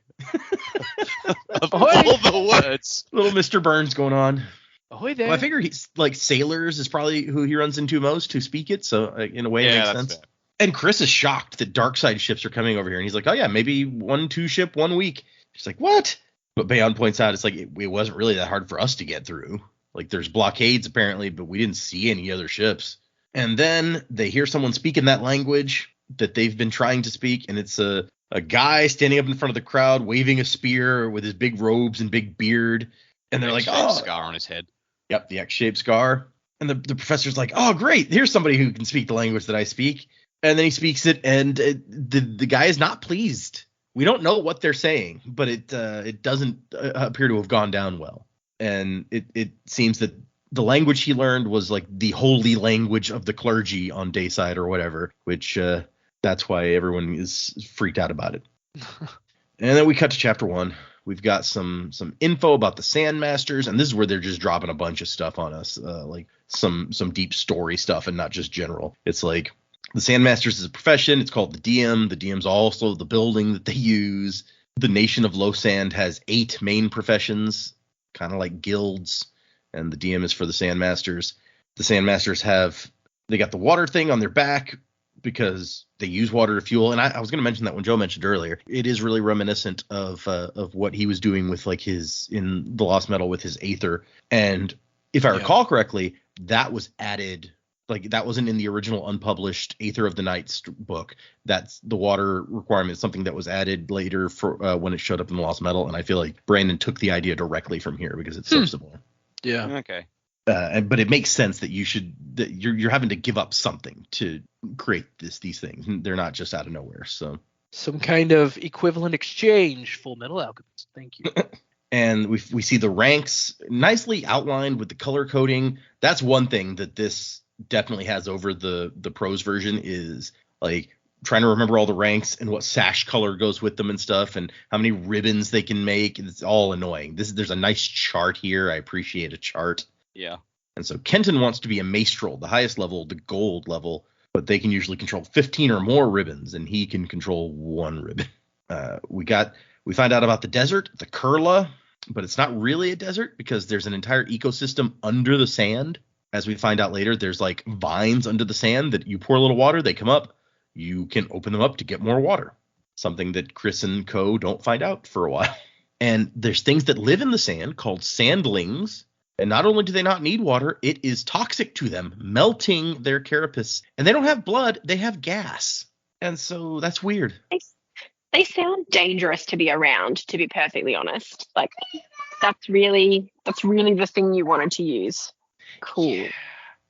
Of Ahoy. all the words. Little Mr. Burns going on. Ahoy there. Well, I figure he's like sailors is probably who he runs into most who speak it. So in a way, it makes that's sense. fair. And Chris is shocked that dark side ships are coming over here. And he's like, oh, yeah, maybe 1-2 ship 1 week. She's like, what? But Bayon points out it's like it wasn't really that hard for us to get through. Like there's blockades apparently, but we didn't see any other ships. And then they hear someone speak in that language that they've been trying to speak. And it's a guy standing up in front of the crowd waving a spear with his big robes and big beard. And they're like, oh, scar on his head. Yep, the X-shaped scar. And the professor's like, oh, great. Here's somebody who can speak the language that I speak. And then he speaks it, and the guy is not pleased. We don't know what they're saying, but it doesn't appear to have gone down well. And it seems that the language he learned was like the holy language of the clergy on Dayside or whatever, which that's why everyone is freaked out about it. And then we cut to chapter 1. We've got some info about the Sandmasters, and this is where they're just dropping a bunch of stuff on us, like some deep story stuff and not just general. It's like the Sandmasters is a profession. It's called the DM. The DM's also the building that they use. The nation of Low Sand has 8 main professions, kind of like guilds, and the DM is for the Sandmasters. The Sandmasters they got the water thing on their back because they use water to fuel. And I was going to mention that when Joe mentioned earlier, it is really reminiscent of what he was doing with like in the Lost Metal with his Aether. And if I recall correctly, that was added. Like that wasn't in the original unpublished Aether of the Nights book. That's the water requirement, something that was added later for when it showed up in the Lost Metal. And I feel like Brandon took the idea directly from here because it's so similar. Yeah. Okay. But it makes sense that you're having to give up something to create these things. They're not just out of nowhere. So some kind of equivalent exchange, Full Metal Alchemist. Thank you. And we see the ranks nicely outlined with the color coding. That's one thing that this definitely has over the prose version is like trying to remember all the ranks and what sash color goes with them and stuff and how many ribbons they can make. It's all annoying. There's a nice chart here. I appreciate a chart. Yeah. And so Kenton wants to be a maestral, the highest level, the gold level, but they can usually control 15 or more ribbons, and he can control 1 ribbon. We find out about the desert, the Kurla, but it's not really a desert because there's an entire ecosystem under the sand. As we find out later, there's like vines under the sand that you pour a little water, they come up. You can open them up to get more water. Something that Chris and co don't find out for a while. And there's things that live in the sand called sandlings. And not only do they not need water, it is toxic to them, melting their carapace. And they don't have blood, they have gas. And so that's weird. They sound dangerous to be around, to be perfectly honest. Like that's really the thing you wanted to use. Cool.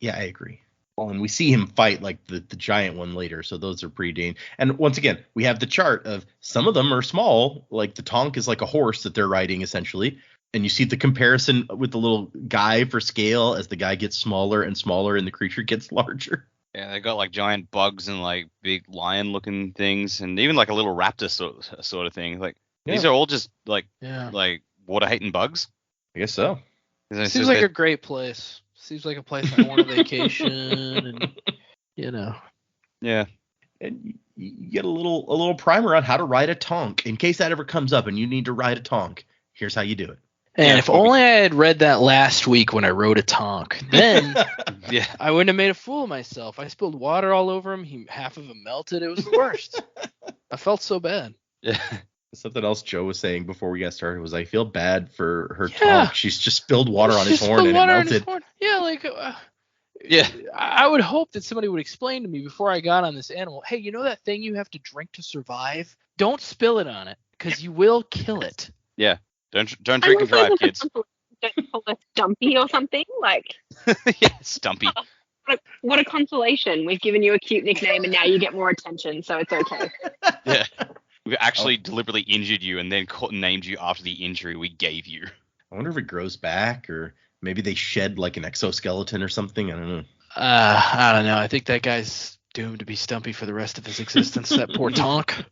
Yeah, I agree. Well, and we see him fight like the giant one later, so those are pretty dangerous. And once again, we have the chart of some of them are small, like the Tonk is like a horse that they're riding essentially. And you see the comparison with the little guy for scale as the guy gets smaller and smaller and the creature gets larger. Yeah, they got like giant bugs and like big lion-looking things, and even like a little raptor sort of thing. Like these are all just like water-hating bugs. I guess so. Seems like a great place. Seems like a place I want to vacation, and Yeah. And you get a little primer on how to ride a Tonk in case that ever comes up and you need to ride a Tonk. Here's how you do it. And if only I had read that last week when I wrote a Tonk, then I wouldn't have made a fool of myself. I spilled water all over him. Half of him melted. It was the worst. I felt so bad. Yeah. Something else Joe was saying before we got started was I feel bad for her Tonk. She's just spilled water on his horn and it melted. Yeah, like I would hope that somebody would explain to me before I got on this animal, hey, you know that thing you have to drink to survive? Don't spill it on it because you will kill it. Yeah. Don't drink and drive, kids. Don't call it Stumpy or something like. Yeah, Stumpy. What a consolation! We've given you a cute nickname, and now you get more attention, so it's okay. Yeah. We actually deliberately injured you and then named you after the injury we gave you. I wonder if it grows back, or maybe they shed like an exoskeleton or something. I don't know. I don't know. I think that guy's doomed to be stumpy for the rest of his existence. That poor Tonk.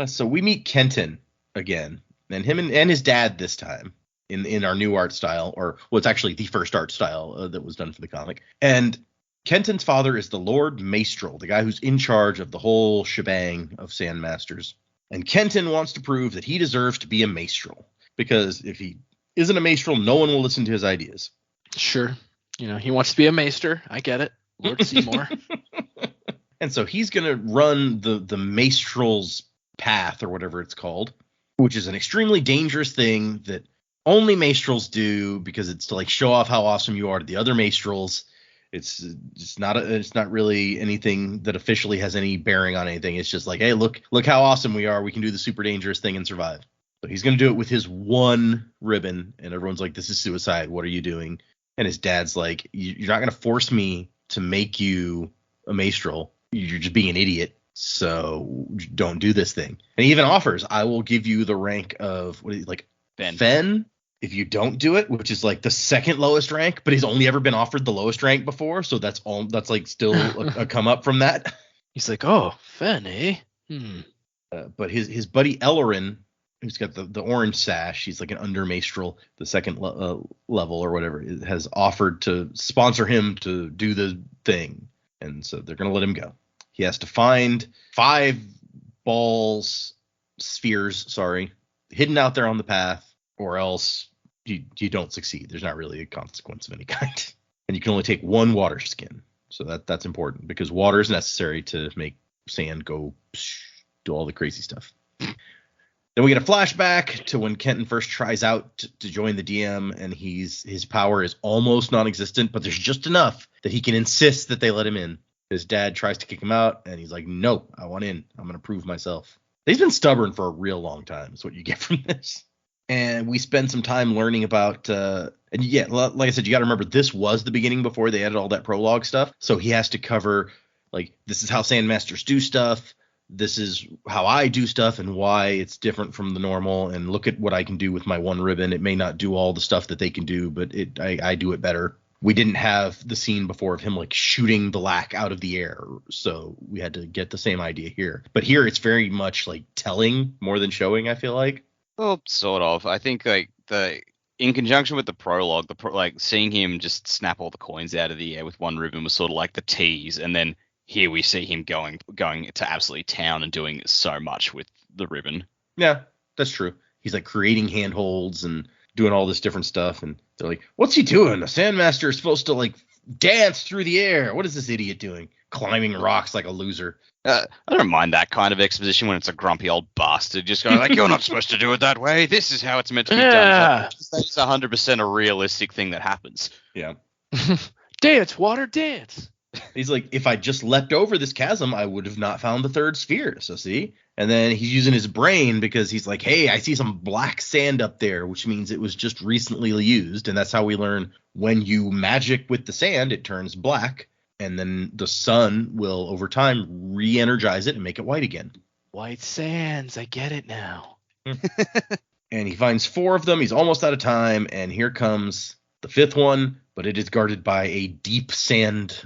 So we meet Kenton again, and him and his dad this time in our new art style, or it's actually the first art style that was done for the comic. And Kenton's father is the Lord Maestral, the guy who's in charge of the whole shebang of Sandmasters. And Kenton wants to prove that he deserves to be a Maestral, because if he isn't a Maestral, no one will listen to his ideas. Sure. He wants to be a maester. I get it. Lord Seymour. And so he's going to run the Maestral's path, or whatever it's called, which is an extremely dangerous thing that only Maestrals do, because it's to like show off how awesome you are to the other Maestrals. It's not really anything that officially has any bearing on anything. It's just like, hey, look how awesome we are. We can do the super dangerous thing and survive. So he's going to do it with his one ribbon, and everyone's like, this is suicide. What are you doing? And his dad's like, you're not going to force me to make you a Maestral. You're just being an idiot. So don't do this thing. And he even offers, I will give you the rank of Fen if you don't do it, which is like the second lowest rank, but he's only ever been offered the lowest rank before. So that's like still a come up from that. He's like, oh, Fen, eh? But his buddy Ellerin, who's got the orange sash, he's like an under Maestral, the second level or whatever, has offered to sponsor him to do the thing. And so they're going to let him go. He has to find 5 spheres, hidden out there on the path, or else you don't succeed. There's not really a consequence of any kind. And you can only take 1 water skin. So that's important, because water is necessary to make sand go do all the crazy stuff. Then we get a flashback to when Kenton first tries out to join the DM, and his power is almost non-existent, but there's just enough that he can insist that they let him in. His dad tries to kick him out, and he's like, no, I want in. I'm going to prove myself. He's been stubborn for a real long time, is what you get from this. And we spend some time learning about, and yeah, like I said, you got to remember, this was the beginning before they added all that prologue stuff. So he has to cover, like, this is how Sandmasters do stuff. This is how I do stuff and why it's different from the normal. And look at what I can do with my one ribbon. It may not do all the stuff that they can do, but I do it better. We didn't have the scene before of him like shooting the lack out of the air, so we had to get the same idea here. But here it's very much like telling more than showing, I feel like. Well, sort of. I think like in conjunction with the prologue, like seeing him just snap all the coins out of the air with one ribbon was sort of like the tease, and then here we see him going to absolutely town and doing so much with the ribbon. Yeah, that's true. He's like creating handholds and doing all this different stuff, and they're like, what's he doing? A Sandmaster is supposed to like dance through the air. What is this idiot doing? Climbing rocks like a loser. I don't mind that kind of exposition when it's a grumpy old bastard just going like, you're not supposed to do it that way. This is how it's meant to be done. It's 100% a realistic thing that happens. Yeah. Dance, water, dance. He's like, if I just leapt over this chasm, I would have not found the 3rd sphere. So see? And then he's using his brain because he's like, hey, I see some black sand up there, which means it was just recently used. And that's how we learn when you magic with the sand, it turns black. And then the sun will, over time, re-energize it and make it white again. White sands. I get it now. And he finds 4 of them. He's almost out of time. And here comes the 5th one. But it is guarded by a deep sand.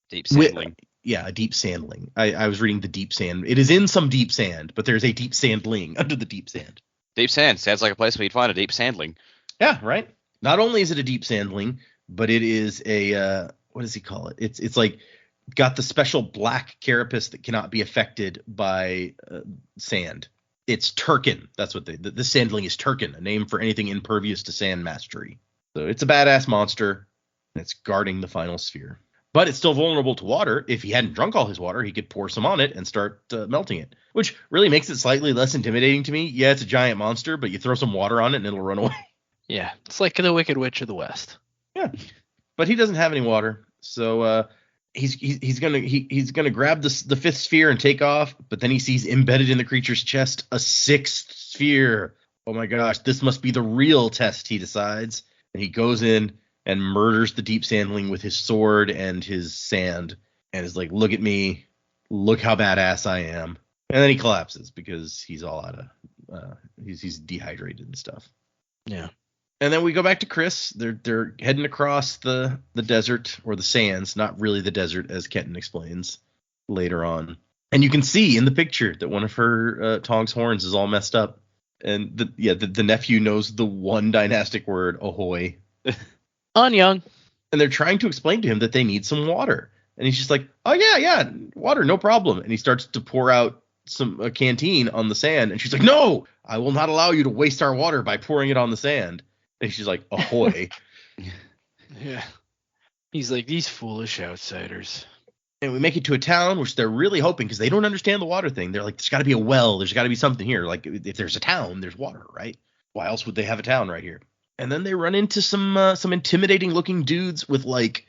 Deep sandling. Yeah, a deep sandling. I was reading the deep sand. It is in some deep sand, but there's a deep sandling under the deep sand. Deep sand sounds like a place where you'd find a deep sandling. Yeah, right. Not only is it a deep sandling, but it is a what does he call it? It's like got the special black carapace that cannot be affected by sand. It's Turkin. That's what the sandling is. Turkin, a name for anything impervious to sand mastery. So it's a badass monster, and it's guarding the final sphere. But it's still vulnerable to water. If he hadn't drunk all his water, he could pour some on it and start melting it, which really makes it slightly less intimidating to me. Yeah, it's a giant monster, but you throw some water on it and it'll run away. Yeah, it's like the Wicked Witch of the West. Yeah, but he doesn't have any water, so he's gonna grab the 5th sphere and take off. But then he sees embedded in the creature's chest a 6th sphere. Oh my gosh, this must be the real test, he decides. And he goes in and murders the deep sandling with his sword and his sand, and is like, look at me, look how badass I am. then he collapses because he's all out of he's dehydrated and stuff. Yeah. And then we go back to Chris. They're heading across the desert, or the sands, not really the desert, as Kenton explains later on. And you can see in the picture that one of her Tong's horns is all messed up. And the nephew knows the one dynastic word, ahoy. On young. And they're trying to explain to him that they need some water. And he's just like, oh, yeah, water, no problem. And he starts to pour out a canteen on the sand. And she's like, no, I will not allow you to waste our water by pouring it on the sand. And she's like, ahoy. Yeah. He's like, these foolish outsiders. And we make it to a town, which they're really hoping, because they don't understand the water thing. They're like, there's got to be a well. There's got to be something here. Like, if there's a town, there's water, right? Why else would they have a town right here? And then they run into some intimidating looking dudes with like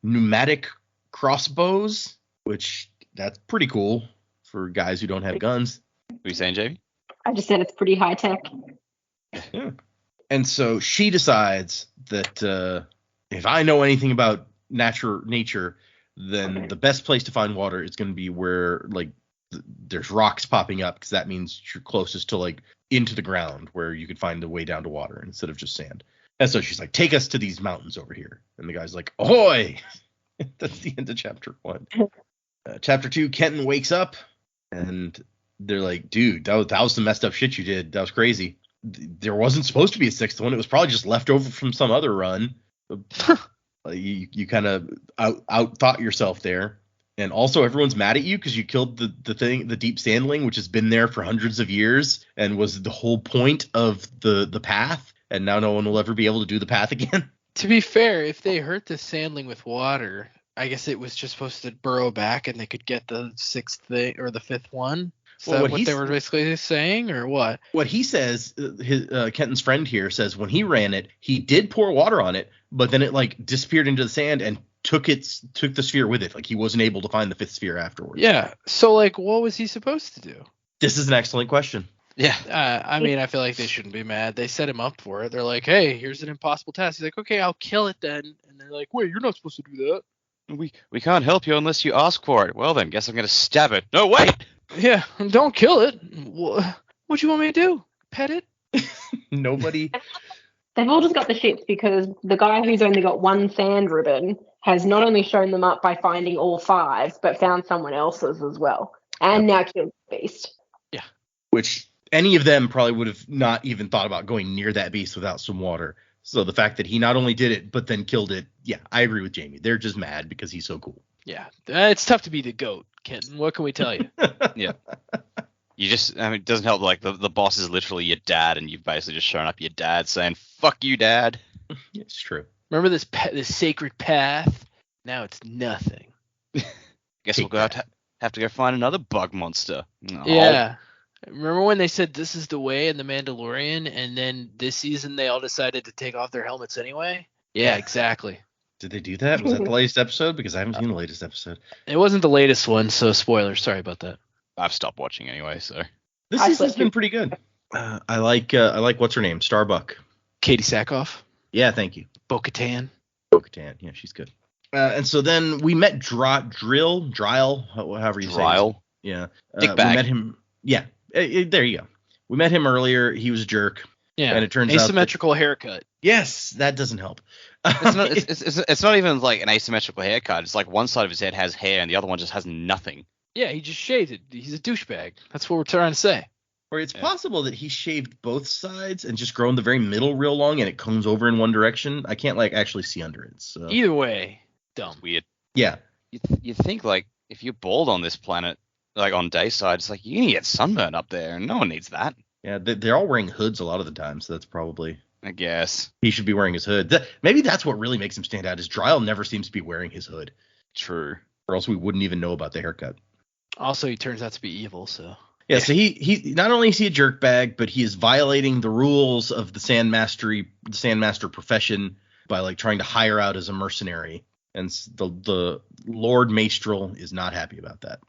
pneumatic crossbows, which that's pretty cool for guys who don't have guns. What are you saying, Jamie? I just said it's pretty high tech. Yeah. And so she decides that if I know anything about nature, then the best place to find water is going to be where like there's rocks popping up, because that means you're closest to like into the ground where you could find the way down to water instead of just sand. And so she's like, take us to these mountains over here. And the guy's like, ahoy. That's the end of chapter 1. Chapter 2, Kenton wakes up and they're like, dude, that was some messed up shit you did. That was crazy. There wasn't supposed to be a 6th one. It was probably just left over from some other run. You kind of out thought yourself there. And also everyone's mad at you because you killed the deep sandling, which has been there for hundreds of years and was the whole point of the path. And now no one will ever be able to do the path again. To be fair, if they hurt the sandling with water, I guess it was just supposed to burrow back and they could get the 6th thing or the 5th one. Is that what they were basically saying, or what? What he says, Kenton's friend here says, when he ran it, he did pour water on it, but then it like disappeared into the sand and took the sphere with it. Like he wasn't able to find the 5th sphere afterwards. Yeah. So like, what was he supposed to do? This is an excellent question. Yeah. I mean, I feel like they shouldn't be mad. They set him up for it. They're like, hey, here's an impossible task. He's like, okay, I'll kill it then. And they're like, wait, you're not supposed to do that. We can't help you unless you ask for it. Well then, guess I'm gonna stab it. No, wait. Yeah, don't kill it. What do you want me to do? Pet it? Nobody. They've all just got the shits because the guy who's only got one sand ribbon has not only shown them up by finding all 5, but found someone else's as well. And now killed the beast. Yeah. Which any of them probably would have not even thought about going near that beast without some water. So the fact that he not only did it, but then killed it, yeah, I agree with Jamie. They're just mad because he's so cool. Yeah, it's tough to be the goat, Kenton. What can we tell you? Yeah. You just, I mean, it doesn't help. Like the boss is literally your dad, and you've basically just shown up your dad saying, "Fuck you, Dad." It's true. Remember this sacred path? Now it's nothing. Guess we'll have to go find another bug monster. Oh. Yeah. Remember when they said this is the way in The Mandalorian, and then this season they all decided to take off their helmets anyway? Yeah, exactly. Did they do that? Was that the latest episode? Because I haven't seen the latest episode. It wasn't the latest one, so spoilers. Sorry about that. I've stopped watching anyway, so. This season's been pretty good. I like what's her name? Starbuck. Katie Sackhoff. Yeah, thank you. Bo-Katan. Bo-Katan. Yeah, she's good. And so then we met Drill, however you say it. Drill. Yeah. Dick bag. We met him. Yeah. There you go. We met him earlier. He was a jerk. Yeah. And it turns asymmetrical haircut. Yes, that doesn't help. It's not even like an asymmetrical haircut. It's like one side of his head has hair and the other one just has nothing. Yeah, he just shaved it. He's a douchebag. That's what we're trying to say. Or it's possible that he shaved both sides and just grown the very middle real long and it comes over in one direction. I can't like actually see under it. So. Either way, dumb. It's weird. Yeah. You think like if you're bald on this planet, like on day side, it's like you need to get sunburn up there, and no one needs that. Yeah, they're all wearing hoods a lot of the time, so that's probably. I guess he should be wearing his hood. Maybe that's what really makes him stand out. Is Dryle never seems to be wearing his hood. True. Or else we wouldn't even know about the haircut. Also, he turns out to be evil, so. Yeah, so he not only is he a jerkbag, but he is violating the rules of the Sandmaster profession by like trying to hire out as a mercenary. And the Lord Maestral is not happy about that.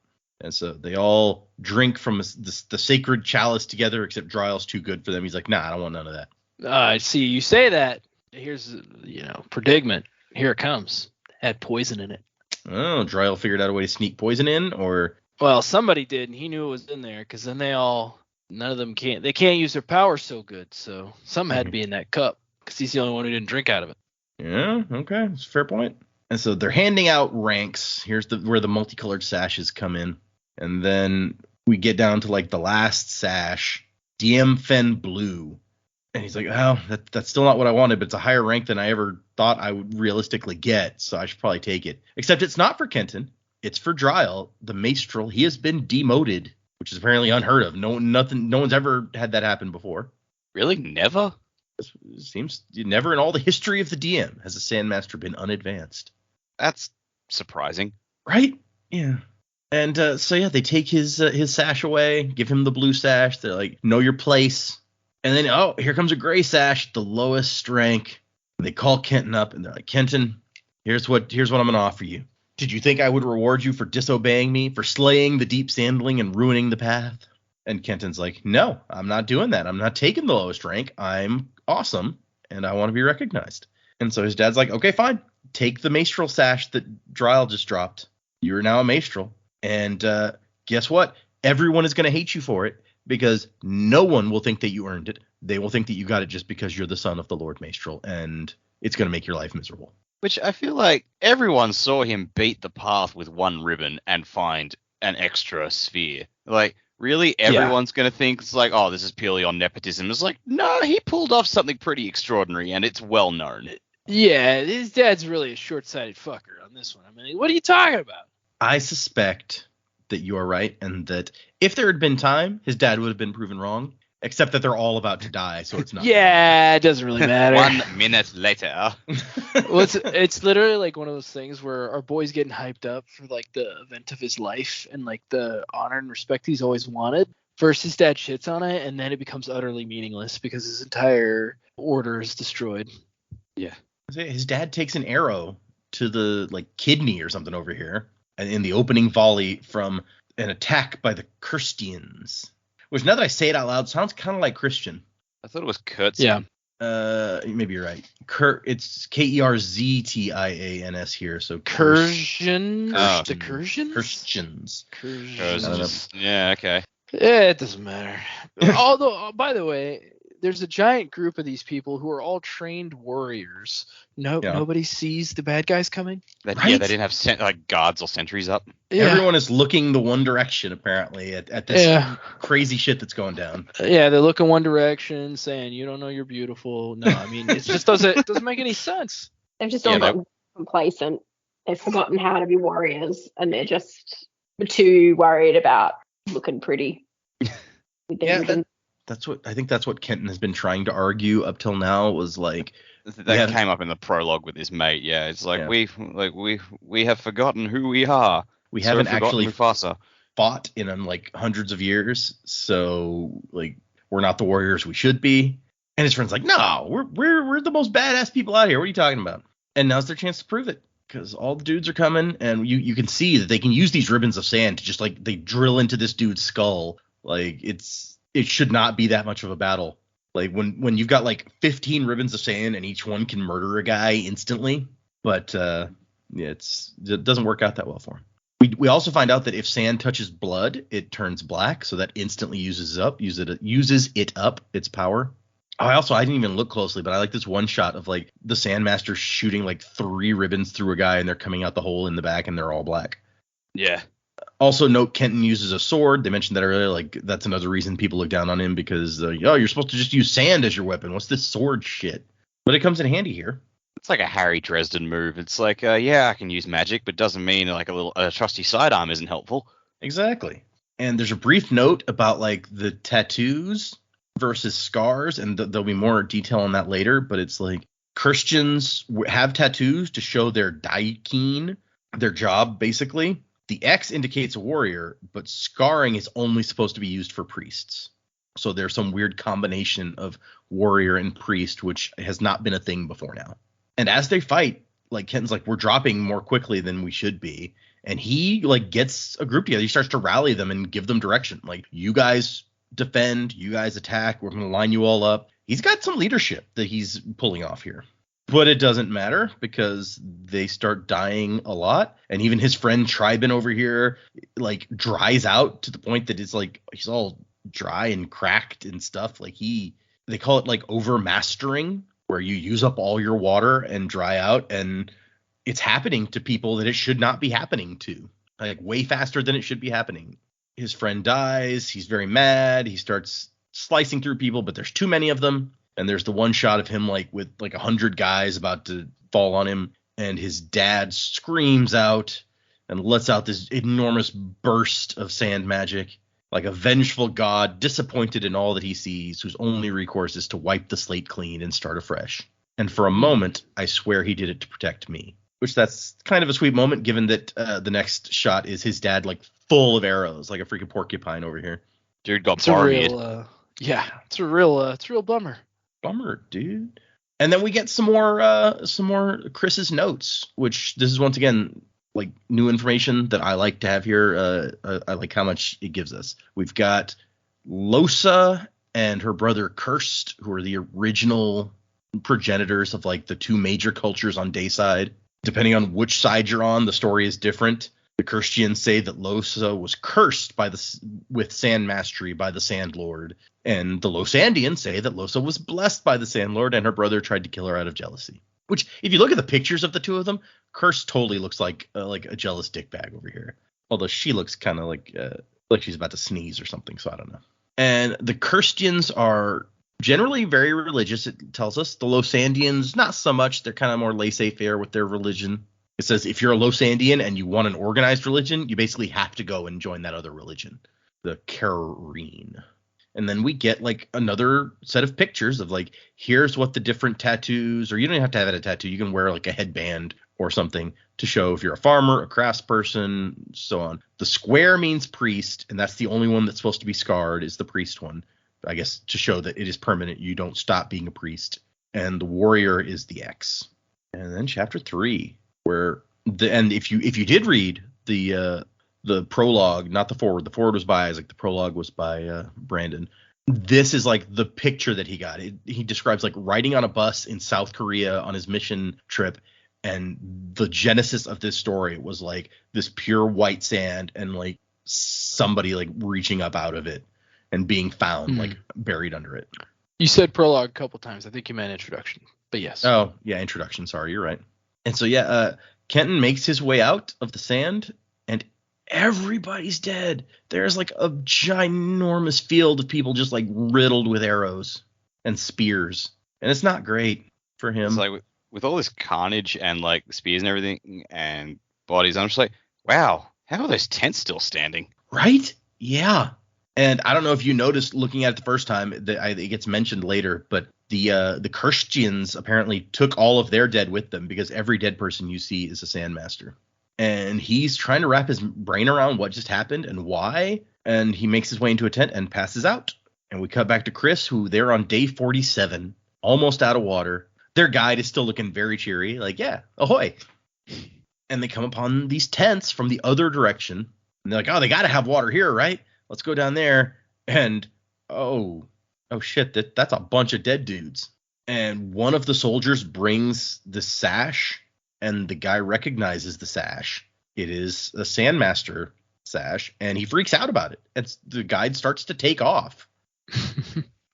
And so they all drink from the sacred chalice together, except Dryle's too good for them. He's like, nah, I don't want none of that. See, you say that. Here's, predicament. Here it comes. Had poison in it. Oh, Dryle figured out a way to sneak poison in, or Well, somebody did, and he knew it was in there, because then none of them can't use their power so good, so some had to be in that cup, because he's the only one who didn't drink out of it. Yeah, okay, that's a fair point. And so they're handing out ranks. Here's where the multicolored sashes come in. And then we get down to like the last sash, DM Fen Blue. And he's like, oh, that's still not what I wanted, but it's a higher rank than I ever thought I would realistically get, so I should probably take it. Except it's not for Kenton. It's for Drial, the Maestral. He has been demoted, which is apparently unheard of. No one's ever had that happen before. Really? Never? It seems never in all the history of the DM has a Sandmaster been unadvanced. That's surprising. Right? Yeah. And so yeah, they take his sash away, give him the blue sash. They're like, know your place. And then, oh, here comes a gray sash, the lowest rank. And they call Kenton up, and they're like, Kenton, here's what I'm going to offer you. Did you think I would reward you for disobeying me, for slaying the deep sandling and ruining the path? And Kenton's like, no, I'm not doing that. I'm not taking the lowest rank. I'm awesome, and I want to be recognized. And so his dad's like, okay, fine. Take the Maestral sash that Drial just dropped. You are now a Maestral. And guess what? Everyone is going to hate you for it, because no one will think that you earned it. They will think that you got it just because you're the son of the Lord Maestral, and it's going to make your life miserable. Which I feel like everyone saw him beat the path with one ribbon and find an extra sphere. Like, really? Everyone's going to think it's like, oh, this is purely on nepotism. It's like, no, he pulled off something pretty extraordinary, and it's well known. Yeah, his dad's really a short-sighted fucker on this one. I mean, what are you talking about? I suspect that you are right, and that if there had been time, his dad would have been proven wrong, except that they're all about to die, so it's not. Yeah, it doesn't really matter. 1 minute later. Well, it's literally like one of those things where our boy's getting hyped up for like the event of his life and like the honor and respect he's always wanted. First, his dad shits on it, and then it becomes utterly meaningless because his entire order is destroyed. Yeah. His dad takes an arrow to the like kidney or something over here, and in the opening volley from an attack by the Kirstians, which now that I say it out loud sounds kind of like Christian. I thought it was Kurtz. Yeah. Maybe you're right. It's Kerztians here, so Kursian. Oh. The Kursians. Kursians. Yeah, okay. It doesn't matter. Although, by the way, there's a giant group of these people who are all trained warriors. Nobody sees the bad guys coming. Yeah, Right? they didn't have like guards or sentries up. Yeah. Everyone is looking the one direction, apparently, at this crazy shit that's going down. Yeah, they look in one direction, saying, "You don't know you're beautiful." No, I mean, it just doesn't make any sense. They've just all gotten complacent. They've forgotten how to be warriors, and they're just too worried about looking pretty. That's what Kenton has been trying to argue up till now, was like That came up in the prologue with his mate. Yeah, it's like we have forgotten who we are. We haven't actually Mufasa. fought in like hundreds of years, so like we're not the warriors we should be. And his friend's like, no, we're the most badass people out here. What are you talking about? And now's their chance to prove it, because all the dudes are coming, and you can see that they can use these ribbons of sand to just like they drill into this dude's skull. Like it should not be that much of a battle. Like when you've got like 15 ribbons of sand and each one can murder a guy instantly, but it doesn't work out that well for him. We also find out that if sand touches blood, it turns black, so that instantly uses it up its power. I didn't even look closely, but I like this one shot of like the Sandmaster shooting like 3 ribbons through a guy, and they're coming out the hole in the back, and they're all black. Yeah. Also note Kenton uses a sword. They mentioned that earlier. Like that's another reason people look down on him, because you're supposed to just use sand as your weapon. What's this sword shit? But it comes in handy here. It's like a Harry Dresden move. It's like, I can use magic, but doesn't mean like a trusty sidearm isn't helpful. Exactly. And there's a brief note about like the tattoos versus scars, and there'll be more detail on that later. But it's like Christians have tattoos to show their Daikin, their job basically. The X indicates a warrior, but scarring is only supposed to be used for priests. So there's some weird combination of warrior and priest, which has not been a thing before now. And as they fight, like Kenton's like, we're dropping more quickly than we should be. And he like gets a group together. He starts to rally them and give them direction. Like, you guys defend, you guys attack. We're going to line you all up. He's got some leadership that he's pulling off here. But it doesn't matter because they start dying a lot. And even his friend Triben over here, like, dries out to the point that it's like he's all dry and cracked and stuff. Like they call it like overmastering, where you use up all your water and dry out. And it's happening to people that it should not be happening to, like way faster than it should be happening. His friend dies. He's very mad. He starts slicing through people, but there's too many of them. And there's the one shot of him like with like 100 guys about to fall on him. And his dad screams out and lets out this enormous burst of sand magic, like a vengeful god disappointed in all that he sees, whose only recourse is to wipe the slate clean and start afresh. And for a moment, I swear he did it to protect me. Which that's kind of a sweet moment, given that the next shot is his dad like full of arrows, like a freaking porcupine over here. Dude got It's a barmaid. real, it's a real bummer. Bummer, dude. And then we get some more Chris's notes, which this is once again like new information that I like to have here. I like how much it gives us. We've got Losa and her brother Cursed, who are the original progenitors of like the two major cultures on Dayside. Depending on which side you're on, the story is different. The Christians say that Losa was cursed with sand mastery by the Sand Lord, and the Losandians say that Losa was blessed by the Sand Lord, and her brother tried to kill her out of jealousy. Which, if you look at the pictures of the two of them, Cursed totally looks like a jealous dickbag over here. Although she looks kind of like she's about to sneeze or something, so I don't know. And the Christians are generally very religious, it tells us. The Losandians, not so much. They're kind of more laissez-faire with their religion. It says if you're a Losandian and you want an organized religion, you basically have to go and join that other religion, the Kareen. And then we get like another set of pictures of like, here's what the different tattoos, or you don't even have to have a tattoo. You can wear like a headband or something to show if you're a farmer, a craftsperson, so on. The square means priest, and that's the only one that's supposed to be scarred is the priest one. I guess to show that it is permanent. You don't stop being a priest. And the warrior is the X. And then chapter 3, where if you did read the prologue, not the forward. The forward was by Isaac. The prologue was by Brandon. This is like the picture that he got. He describes like riding on a bus in South Korea on his mission trip. And the genesis of this story was like this pure white sand and like somebody like reaching up out of it and being found like buried under it. You said prologue a couple times. I think you meant introduction, but yes. Oh, yeah, introduction. Sorry, you're right. And so, yeah, Kenton makes his way out of the sand and everybody's dead. There's like a ginormous field of people just like riddled with arrows and spears. And it's not great for him. It's like with all this carnage and like spears and everything and bodies, I'm just like, wow, how are those tents still standing? Right? Yeah. And I don't know if you noticed looking at it the first time, it gets mentioned later, but the Christians apparently took all of their dead with them because every dead person you see is a Sandmaster. And he's trying to wrap his brain around what just happened and why. And he makes his way into a tent and passes out. And we cut back to Chris, who they're on day 47, almost out of water. Their guide is still looking very cheery, like, yeah, ahoy. And they come upon these tents from the other direction. And they're like, oh, they got to have water here, right? Let's go down there. And, oh shit, that's a bunch of dead dudes. And one of the soldiers brings the sash, and the guy recognizes the sash. It is a Sandmaster sash, and he freaks out about it. The guide starts to take off.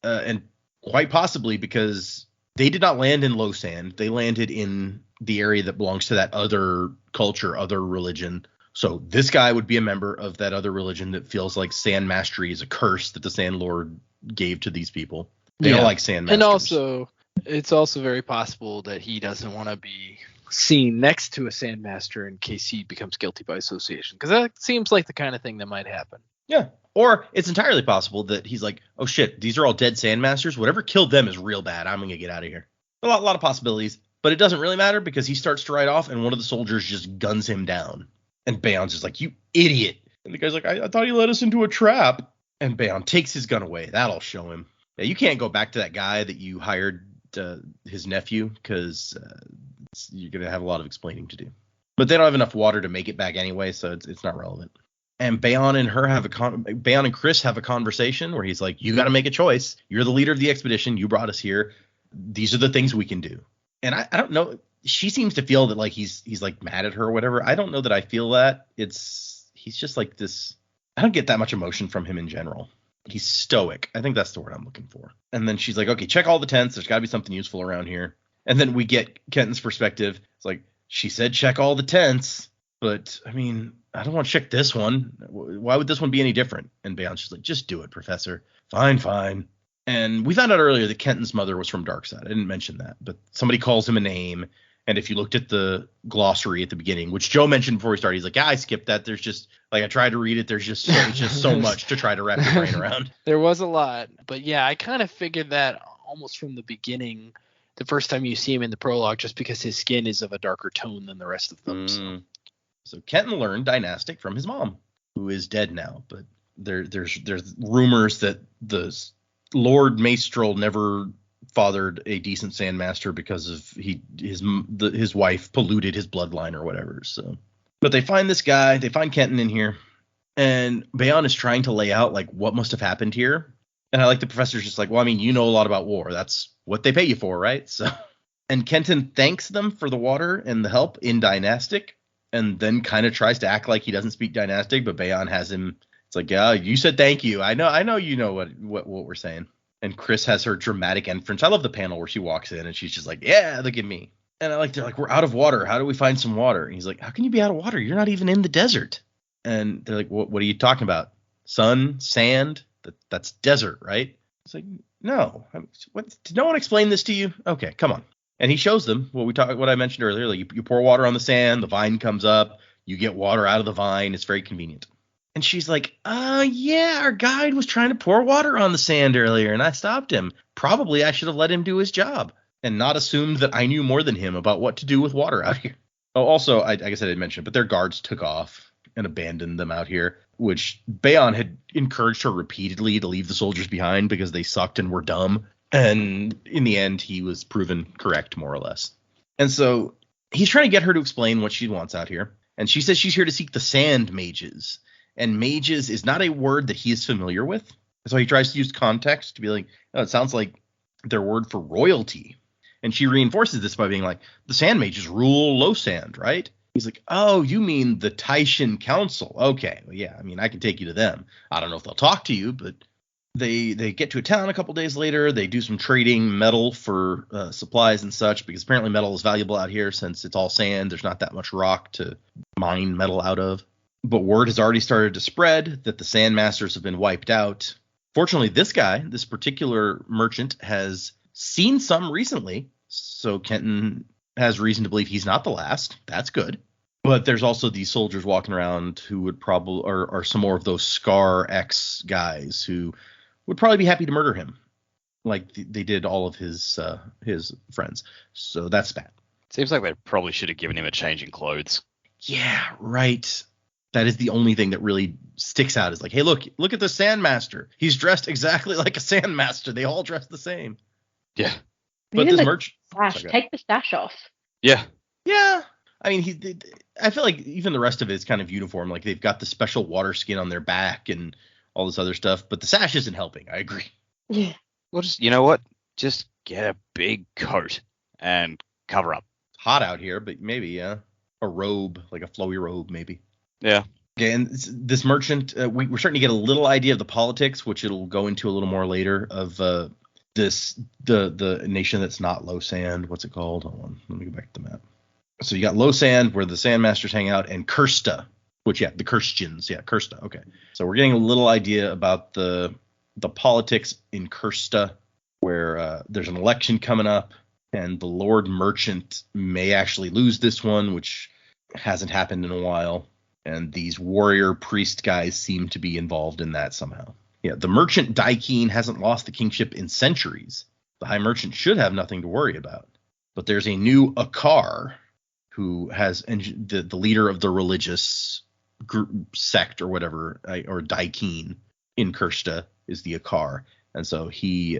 And quite possibly because they did not land in low sand. They landed in the area that belongs to that other culture, other religion. So this guy would be a member of that other religion that feels like sand mastery is a curse that the Sand Lord gave to these people. They don't like sand masters. And also, it's also very possible that he doesn't want to be seen next to a Sandmaster in case he becomes guilty by association. Because that seems like the kind of thing that might happen. Yeah. Or it's entirely possible that he's like, oh shit, these are all dead Sandmasters. Whatever killed them is real bad. I'm going to get out of here. A lot of possibilities. But it doesn't really matter because he starts to ride off and one of the soldiers just guns him down. And Baon's just like, you idiot. And the guy's like, I thought he led us into a trap. And Baon takes his gun away. That'll show him. Yeah, you can't go back to that guy that you hired, his nephew, because you're going to have a lot of explaining to do. But they don't have enough water to make it back anyway, so it's not relevant. And Baon and Chris have a conversation where he's like, you got to make a choice. You're the leader of the expedition. You brought us here. These are the things we can do. And I don't know. She seems to feel that like he's like mad at her or whatever. I don't know that I feel that. He's just like this. I don't get that much emotion from him in general. He's stoic. I think that's the word I'm looking for. And then she's like, okay, check all the tents. There's got to be something useful around here. And then we get Kenton's perspective. It's like, she said check all the tents, but I mean, I don't want to check this one. Why would this one be any different? And Bayan's just like, just do it, Professor. Fine. And we found out earlier that Kenton's mother was from Darkside. I didn't mention that, but somebody calls him a name. And if you looked at the glossary at the beginning, which Joe mentioned before we started, he's like, yeah, I skipped that. There's just, like, I tried to read it. There's just it's just so much to try to wrap your brain around. There was a lot. But yeah, I kind of figured that almost from the beginning, the first time you see him in the prologue, just because his skin is of a darker tone than the rest of them. So Kenton learned dynastic from his mom, who is dead now. But there's rumors that the Lord Maestral never fathered a decent Sandmaster because of his wife polluted his bloodline or whatever. So, but they find this guy, they find Kenton in here, and Bayan is trying to lay out like what must have happened here. And I like the professor's just like, well, I mean, you know a lot about war. That's what they pay you for, right? So, and Kenton thanks them for the water and the help in dynastic, and then kind of tries to act like he doesn't speak dynastic, but Bayan has him. It's like, yeah, you said thank you. I know you know what we're saying. And Chris has her dramatic entrance. I love the panel where she walks in and she's just like, yeah, look at me. And they're like, we're out of water. How do we find some water? And he's like, how can you be out of water? You're not even in the desert. And they're like, what are you talking about? Sun, sand? That's desert, right? It's like, no. Did no one explain this to you? Okay, come on. And he shows them what I mentioned earlier. Like you pour water on the sand, the vine comes up, you get water out of the vine. It's very convenient. And she's like, yeah, our guide was trying to pour water on the sand earlier, and I stopped him. Probably I should have let him do his job and not assumed that I knew more than him about what to do with water out here. Oh, also, I guess I didn't mention it, but their guards took off and abandoned them out here, which Bayan had encouraged her repeatedly to leave the soldiers behind because they sucked and were dumb. And in the end, he was proven correct, more or less. And so he's trying to get her to explain what she wants out here. And she says she's here to seek the sand mages. And mages is not a word that he is familiar with. So he tries to use context to be like, oh, it sounds like their word for royalty. And she reinforces this by being like, the sand mages rule low sand, right? He's like, oh, you mean the Taishan Council. Okay, well, yeah, I mean, I can take you to them. I don't know if they'll talk to you, but they get to a town a couple days later. They do some trading metal for supplies and such, because apparently metal is valuable out here since it's all sand. There's not that much rock to mine metal out of. But word has already started to spread that the Sandmasters have been wiped out. Fortunately, this particular merchant, has seen some recently. So Kenton has reason to believe he's not the last. That's good. But there's also these soldiers walking around who would probably are some more of those Scar X guys who would probably be happy to murder him, like they did all of his friends. So that's bad. Seems like they probably should have given him a change in clothes. Yeah, right. That is the only thing that really sticks out, is like, hey, look at the Sandmaster. He's dressed exactly like a Sandmaster. They all dress the same. Yeah. But this merch, take the sash off. Yeah. Yeah. I mean, I feel like even the rest of it is kind of uniform. Like they've got the special water skin on their back and all this other stuff. But the sash isn't helping. I agree. Yeah. Well, you know what? Just get a big coat and cover up. Hot out here, but maybe, yeah. A robe, like a flowy robe, maybe. Yeah. Okay, and this merchant, we're starting to get a little idea of the politics, which it'll go into a little more later, of the nation that's not low sand. What's it called? Hold on, let me go back to the map. So you got low sand, where the Sandmasters hang out, and Kirsta, which, yeah, the Kirstians. Yeah, Kirsta. Okay. So we're getting a little idea about the politics in Kirsta, where there's an election coming up, and the Lord Merchant may actually lose this one, which hasn't happened in a while. And these warrior priest guys seem to be involved in that somehow. Yeah, the merchant Daikeen hasn't lost the kingship in centuries. The high merchant should have nothing to worry about. But there's a new Akar who has the leader of the religious group, sect or whatever, or Daikeen in Kirsta is the Akar. And so he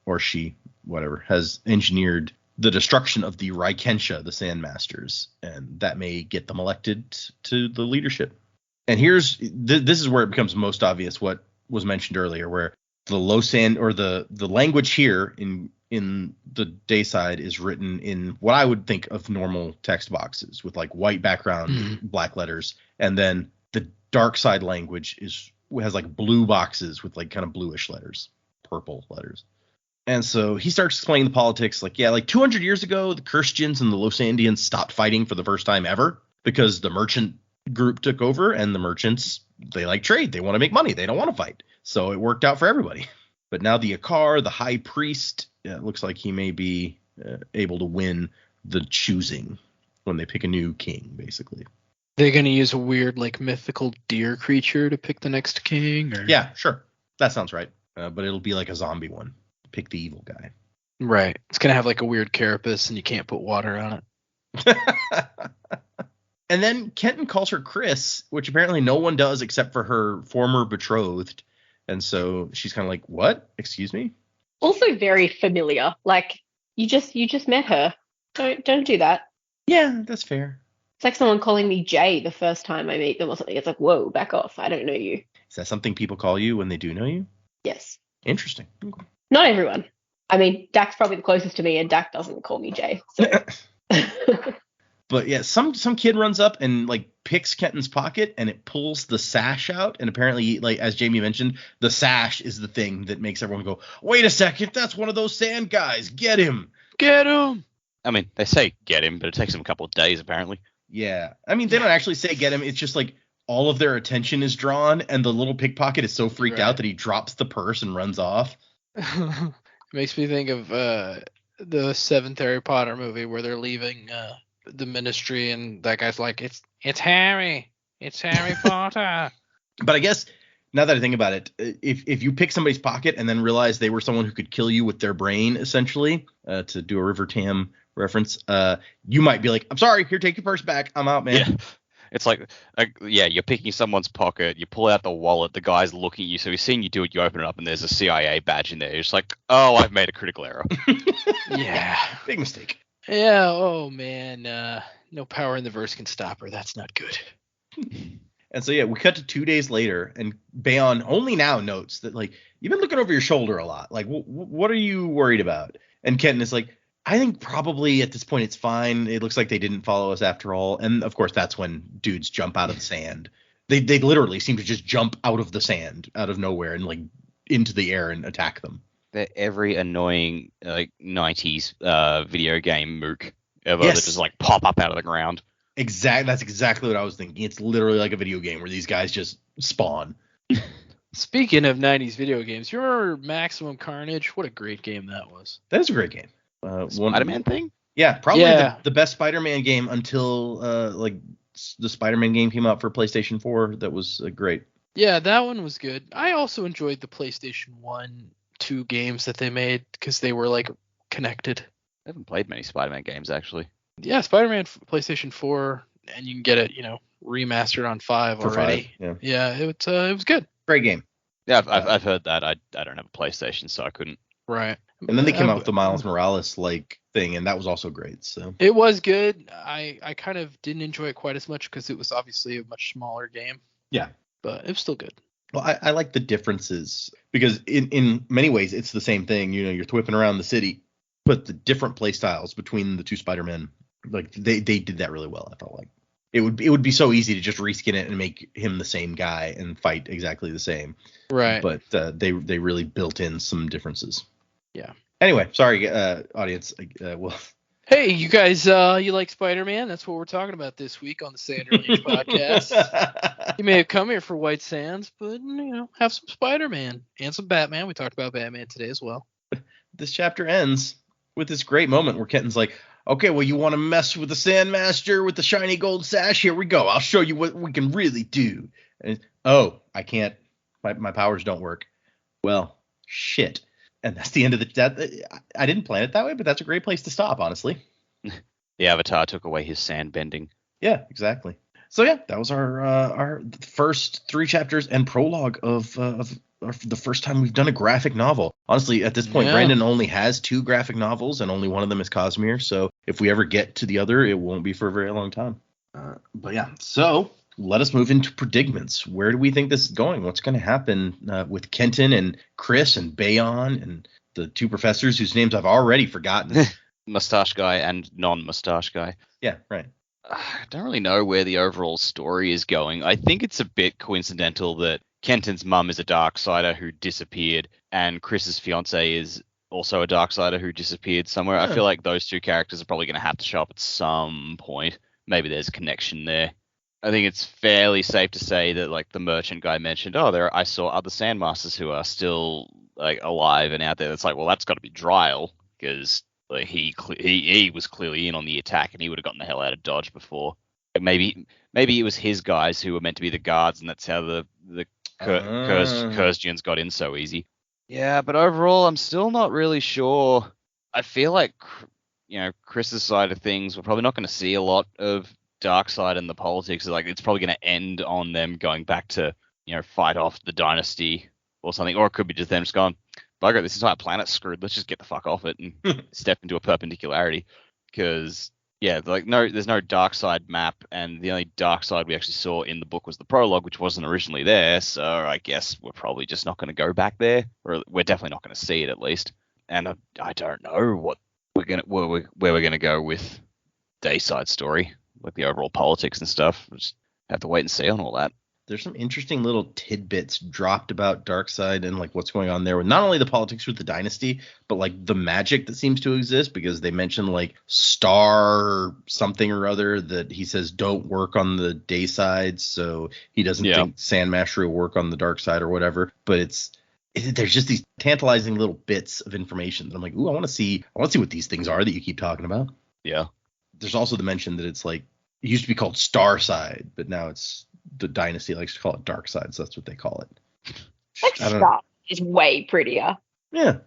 or she, whatever, has engineered the destruction of the Raikensha, the Sandmasters, and that may get them elected to the leadership. And this is where it becomes most obvious what was mentioned earlier, where the low sand, or the language here in in the day side is written in what I would think of normal text boxes with like white background, black letters, and then the dark side language has like blue boxes with like kind of bluish letters, purple letters. And so he starts explaining the politics, like, yeah, like 200 years ago, the Christians and the Losandians stopped fighting for the first time ever because the merchant group took over, and the merchants, they like trade. They want to make money. They don't want to fight. So it worked out for everybody. But now the Akar, the high priest, it looks like he may be able to win the choosing when they pick a new king, basically. They're going to use a weird, like, mythical deer creature to pick the next king? Or? Yeah, sure. That sounds right. But it'll be like a zombie one. Pick the evil guy. Right. It's going to have like a weird carapace and you can't put water on it. And then Kenton calls her Chris, which apparently no one does except for her former betrothed. And so she's kind of like, what? Excuse me? Also very familiar. Like, you just met her. Don't do that. Yeah, that's fair. It's like someone calling me Jay the first time I meet them or something. It's like, whoa, back off. I don't know you. Is that something people call you when they do know you? Yes. Interesting. Okay. Not everyone. I mean, Dak's probably the closest to me, and Dak doesn't call me Jay. So. But yeah, some kid runs up and like picks Kenton's pocket, and it pulls the sash out. And apparently, like as Jamie mentioned, the sash is the thing that makes everyone go, wait a second, that's one of those sand guys. Get him. Get him. I mean, they say get him, but it takes them a couple of days, apparently. Yeah. I mean, they don't actually say get him. It's just like all of their attention is drawn, and the little pickpocket is so freaked out that he drops the purse and runs off. It makes me think of the seventh Harry Potter movie where they're leaving the ministry and that guy's like, it's Harry Potter. But I guess now that I think about it, if you pick somebody's pocket and then realize they were someone who could kill you with their brain, essentially, to do a River Tam reference, you might be like, I'm sorry, here, take your purse back. I'm out, man. Yeah. It's like, you're picking someone's pocket, you pull out the wallet, the guy's looking at you, so he's seeing you do it, you open it up, and there's a CIA badge in there. You're just like, oh, I've made a critical error. Yeah. Big mistake. Yeah, oh man, no power in the verse can stop her. That's not good. And so, yeah, we cut to 2 days later, and Bayon only now notes that, like, you've been looking over your shoulder a lot. Like, what are you worried about? And Kenton is like, I think probably at this point it's fine. It looks like they didn't follow us after all. And, of course, that's when dudes jump out of the sand. They literally seem to just jump out of the sand, out of nowhere, and, like, into the air and attack them. They're every annoying, like, 90s video game mook ever Yes. that just, like, pop up out of the ground. That's exactly what I was thinking. It's literally like a video game where these guys just spawn. Speaking of 90s video games, you remember Maximum Carnage? What a great game that was. That is a great game. Spider-Man thing? Yeah, probably Yeah. the best Spider-Man game until like the Spider-Man game came out for PlayStation 4. That was great. Yeah, that one was good. I also enjoyed the PlayStation 1, 2 games that they made because they were like connected. I haven't played many Spider-Man games, actually. Yeah, Spider-Man PlayStation 4, and you can get it, remastered on 5 For already. 5, yeah. Yeah, it was good. Great game. Yeah, I've heard that. I don't have a PlayStation, so I couldn't. Right. And then they came out with the Miles Morales like thing, and that was also great. So It was good. I kind of didn't enjoy it quite as much because it was obviously a much smaller game. yeah. But it was still good. Well, I like the differences because in many ways it's the same thing. You're whipping around the city, but the different play styles between the two Spider-Men, like they did that really well. I felt like it would be so easy to just reskin it and make him the same guy and fight exactly the same. Right. But they really built in some differences. Yeah. Anyway, sorry, audience. Well, Hey, you guys, you like Spider-Man? That's what we're talking about this week on the Sanderlanche podcast. You may have come here for White Sands, but, have some Spider-Man and some Batman. We talked about Batman today as well. This chapter ends with this great moment where Kenton's like, okay, well, you want to mess with the Sandmaster with the shiny gold sash? Here we go. I'll show you what we can really do. And, I can't. My powers don't work. Well, shit. And that's the end of I didn't plan it that way, but that's a great place to stop, honestly. The Avatar took away his sand bending. Yeah, exactly. So yeah, that was our first 3 chapters and prologue of the first time we've done a graphic novel. Honestly, at this point, Yeah. Brandon only has 2 graphic novels, and only one of them is Cosmere. So if we ever get to the other, it won't be for a very long time. But yeah, so let us move into predicaments. Where do we think this is going? What's going to happen with Kenton and Chris and Bayon? And the two professors whose names I've already forgotten. Mustache guy and non-mustache guy. Yeah, right. I don't really know where the overall story is going. I think it's a bit coincidental that Kenton's mum is a Darksider who disappeared, and Chris's fiance is also a Darksider who disappeared somewhere. I feel like those two characters are probably going to have to show up at some point. Maybe there's a connection there. I think it's fairly safe to say that, like, the merchant guy mentioned, I saw other Sandmasters who are still, like, alive and out there. It's like, well, that's got to be Drial, because like, he was clearly in on the attack, and he would have gotten the hell out of Dodge before. Maybe it was his guys who were meant to be the guards, and that's how the Kurzdjians got in so easy. Yeah, but overall, I'm still not really sure. I feel like, Chris's side of things, we're probably not going to see a lot of Darkseid and the politics. Like, it's probably going to end on them going back to, fight off the dynasty or something. Or it could be just them just going, bugger, this entire planet's screwed. Let's just get the fuck off it and step into a perpendicularity. Because, there's no Darkseid map, and the only Darkseid we actually saw in the book was the prologue, which wasn't originally there. So I guess we're probably just not going to go back there. Or we're definitely not going to see it, at least. And I don't know what where we're gonna go with Dayside's story, like the overall politics and stuff. We'll just have to wait and see on all that. There's some interesting little tidbits dropped about Darkseid and like what's going on there with not only the politics with the dynasty, but like the magic that seems to exist, because they mention like Star something or other that he says don't work on the Dayside, so he doesn't think Sandmaster will work on the dark side or whatever. But there's just these tantalizing little bits of information that I'm like, ooh, I want to see what these things are that you keep talking about. Yeah. There's also the mention that it's like, it used to be called Starside, but now it's the dynasty likes to call it Darkside, so that's what they call it. Like Star is way prettier. Yeah.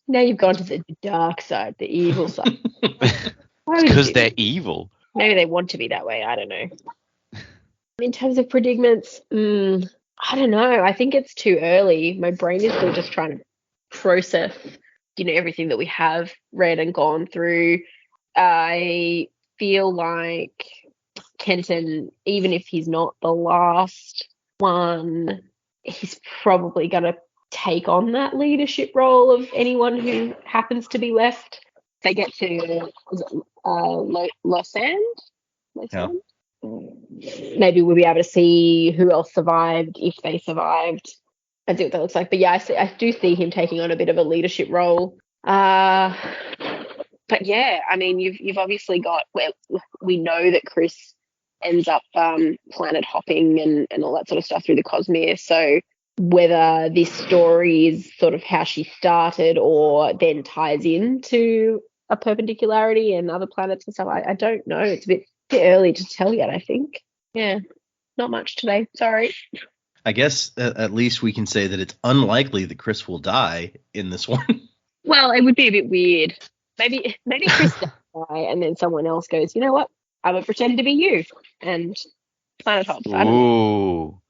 Now you've gone to the dark side, the evil side. Because they're evil. Maybe they want to be that way. I don't know. In terms of predicaments, I don't know. I think it's too early. My brain is still just trying to process, everything that we have read and gone through. I feel like Kenton, even if he's not the last one, he's probably going to take on that leadership role of anyone who happens to be left. They get to Lausanne? Yeah. Maybe we'll be able to see who else survived, if they survived, and see what that looks like. But yeah, I do see him taking on a bit of a leadership role. But yeah, I mean, you've obviously got where we know that Chris ends up planet hopping and all that sort of stuff through the Cosmere. So whether this story is sort of how she started or then ties into a perpendicularity and other planets and stuff, I don't know. It's a bit early to tell yet, I think. Yeah, not much today. Sorry. I guess at least we can say that it's unlikely that Chris will die in this one. Well, it would be a bit weird. Maybe Chris does die and then someone else goes, you know what? I'm going to pretend to be you. And planet hops. I don't know.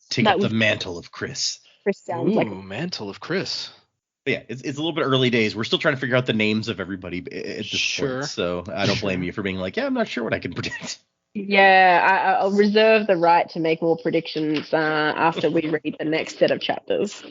Take up the mantle of Chris. Chris sounds like mantle of Chris. But yeah, it's a little bit early days. We're still trying to figure out the names of everybody at this point. So I don't blame you for being like, I'm not sure what I can predict. Yeah, I'll reserve the right to make more predictions after we read the next set of chapters.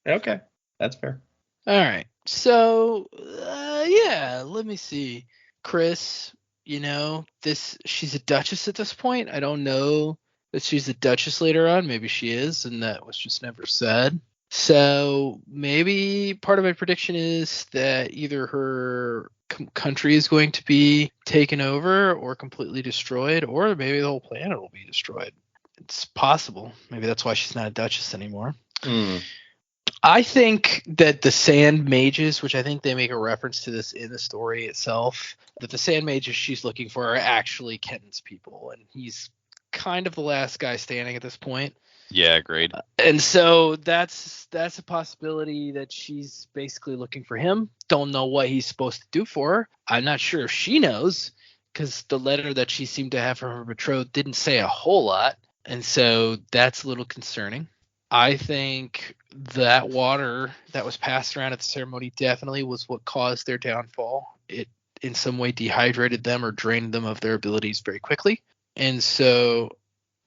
Okay, that's fair. All right. So, let me see. Chris, she's a duchess at this point. I don't know that she's a duchess later on. Maybe she is, and that was just never said. So maybe part of my prediction is that either her country is going to be taken over or completely destroyed, or maybe the whole planet will be destroyed. It's possible. Maybe that's why she's not a duchess anymore. I think that the sand mages, which I think they make a reference to this in the story itself, that the sand mages she's looking for are actually Kenton's people, and he's kind of the last guy standing at this point. Yeah, agreed. And so that's a possibility that she's basically looking for him. Don't know what he's supposed to do for her. I'm not sure if she knows, because the letter that she seemed to have from her betrothed didn't say a whole lot. And so that's a little concerning. I think that water that was passed around at the ceremony definitely was what caused their downfall. It in some way dehydrated them or drained them of their abilities very quickly. And so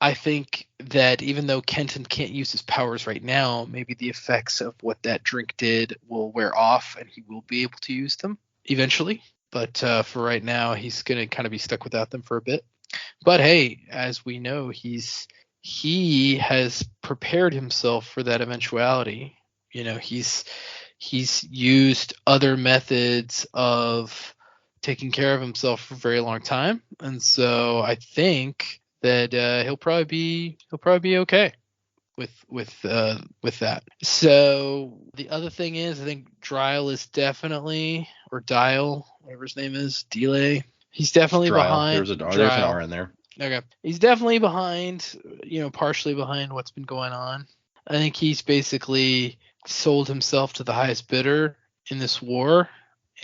I think that even though Kenton can't use his powers right now, maybe the effects of what that drink did will wear off and he will be able to use them eventually. But for right now, he's going to kind of be stuck without them for a bit. But hey, as we know, he has prepared himself for that eventuality. You know, he's used other methods of taking care of himself for a very long time, and so I think that he'll probably be okay with that. So the other thing is, I think Dryle is definitely, or Dial, whatever his name is, Delay. He's definitely behind. There's an R in there. Okay, he's definitely behind. Partially behind what's been going on. I think he's basically sold himself to the highest bidder in this war.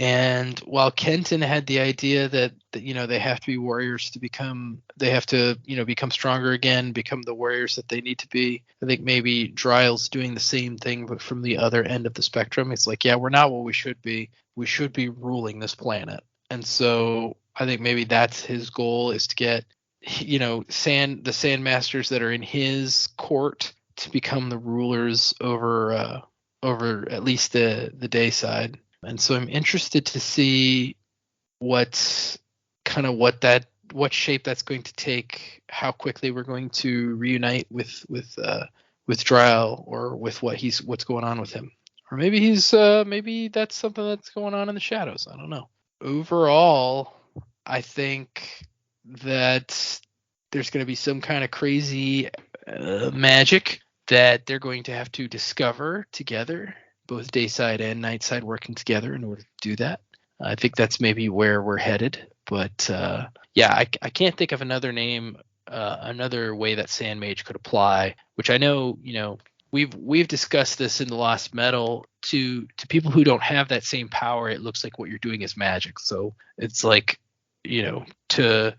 And while Kenton had the idea that they have to be warriors to become stronger again, become the warriors that they need to be, I think maybe Dryle's doing the same thing, but from the other end of the spectrum. It's like, yeah, we're not what we should be. We should be ruling this planet. And so I think maybe that's his goal, is to get, the Sandmasters that are in his court to become the rulers over at least the day side. And so I'm interested to see what shape that's going to take, how quickly we're going to reunite with Dryle, or with what's going on with him. Or maybe that's something that's going on in the shadows. I don't know. Overall, I think that there's going to be some kind of crazy magic that they're going to have to discover together, both Dayside and Nightside working together in order to do that. I think that's maybe where we're headed. But I can't think of another name, another way that Sand Mage could apply, which I know, we've discussed this in the Lost Metal. To people who don't have that same power, it looks like what you're doing is magic. So it's like, to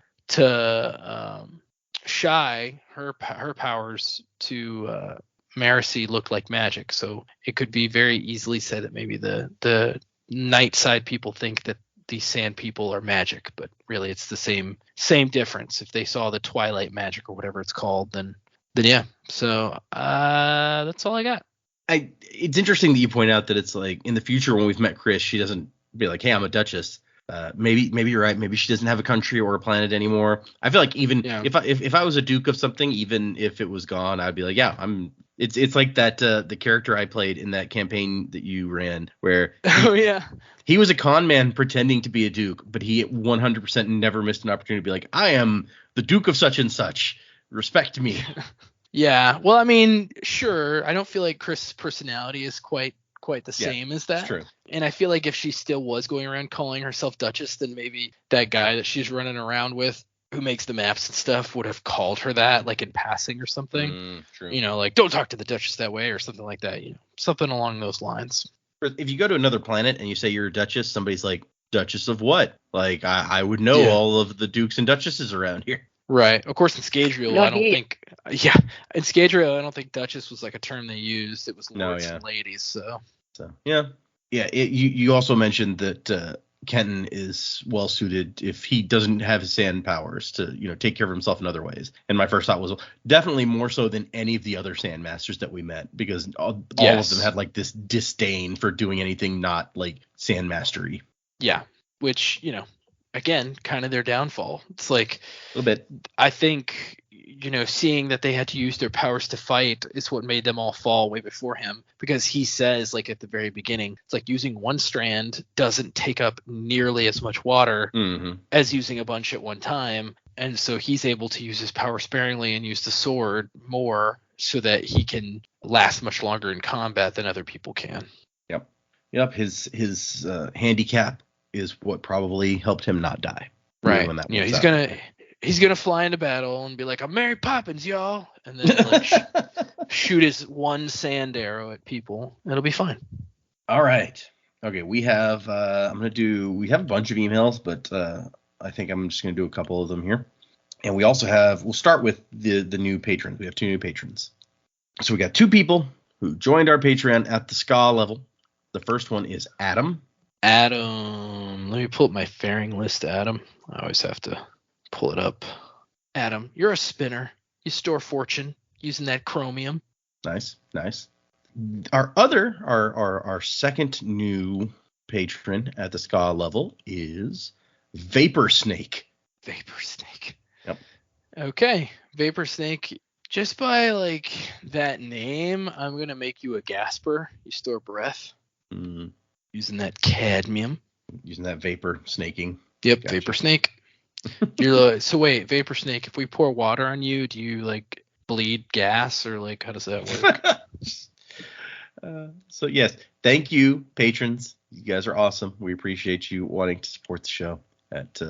Shy, her powers to Marcy look like magic. So it could be very easily said that maybe the night side people think that these sand people are magic, but really it's the same difference. If they saw the twilight magic or whatever it's called, then yeah. So that's all I got. It's interesting that you point out that it's like in the future when we've met Chris, she doesn't be like, hey, I'm a duchess. Maybe you're right. Maybe she doesn't have a country or a planet anymore. I feel like even if I was a duke of something, even if it was gone, I'd be like, yeah, I'm. It's like that the character I played in that campaign that you ran, where he was a con man pretending to be a duke, but he 100% never missed an opportunity to be like, I am the Duke of such and such. Respect me. Yeah. Well, I mean, sure. I don't feel like Chris' personality is quite the same as that. True. And I feel like if she still was going around calling herself Duchess, then maybe that guy that she's running around with, who makes the maps and stuff, would have called her that, like in passing or something. True. Like, don't talk to the Duchess that way or something like that. Something along those lines. If you go to another planet and you say you're a Duchess, somebody's like, Duchess of what? Like, I would know all of the dukes and duchesses around here. Right. Of course, in Scadrial, in Scadrial, I don't think Duchess was like a term they used. It was lords and ladies. So yeah. You also mentioned that Kenton is well suited if he doesn't have his sand powers to take care of himself in other ways. And my first thought was definitely more so than any of the other sand masters that we met, because all of them had like this disdain for doing anything not like sand mastery. Yeah, which again, kind of their downfall. It's like a little bit. I think seeing that they had to use their powers to fight is what made them all fall way before him, because he says, like at the very beginning, it's like using one strand doesn't take up nearly as much water as using a bunch at one time, and so he's able to use his power sparingly and use the sword more so that he can last much longer in combat than other people can. Yep. His handicap is what probably helped him not die. Right. He's gonna fly into battle and be like, I'm Mary Poppins, y'all, and then like shoot his one sand arrow at people. It'll be fine. All right. Okay, we have we have a bunch of emails, but I think I'm just gonna do a couple of them here. And we also we'll start with the new patrons. We have 2 new patrons. So we got 2 people who joined our Patreon at the SCA level. The first one is Adam. Let me pull up my fairing list, Adam. I always have to pull it up. Adam, you're a spinner. You store fortune using that chromium. Nice. Our second new patron at the ska level is Vapor Snake. Vapor Snake. Yep. Okay, Vapor Snake. Just by like that name, I'm gonna make you a gasper. You store breath using that cadmium. Using that vapor snaking. Yep, Gotcha. Vapor Snake. You're like, so wait, Vapor Snake. If we pour water on you, do you like bleed gas or like how does that work? So yes, thank you, patrons. You guys are awesome. We appreciate you wanting to support the show at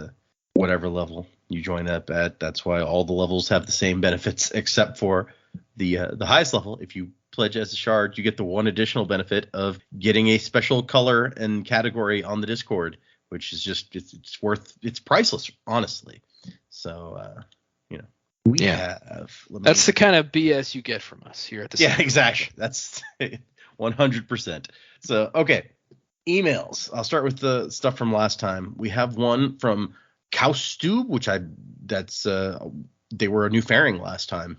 whatever level you join up at. That's why all the levels have the same benefits, except for the highest level. If you pledge as a shard, you get the one additional benefit of getting a special color and category on the Discord, which is just it's priceless, honestly. So we have. That's the kind of BS you get from us here at the. Yeah, exactly. That's 100%. So okay, emails. I'll start with the stuff from last time. We have one from Kaustube, which they were a new fairing last time,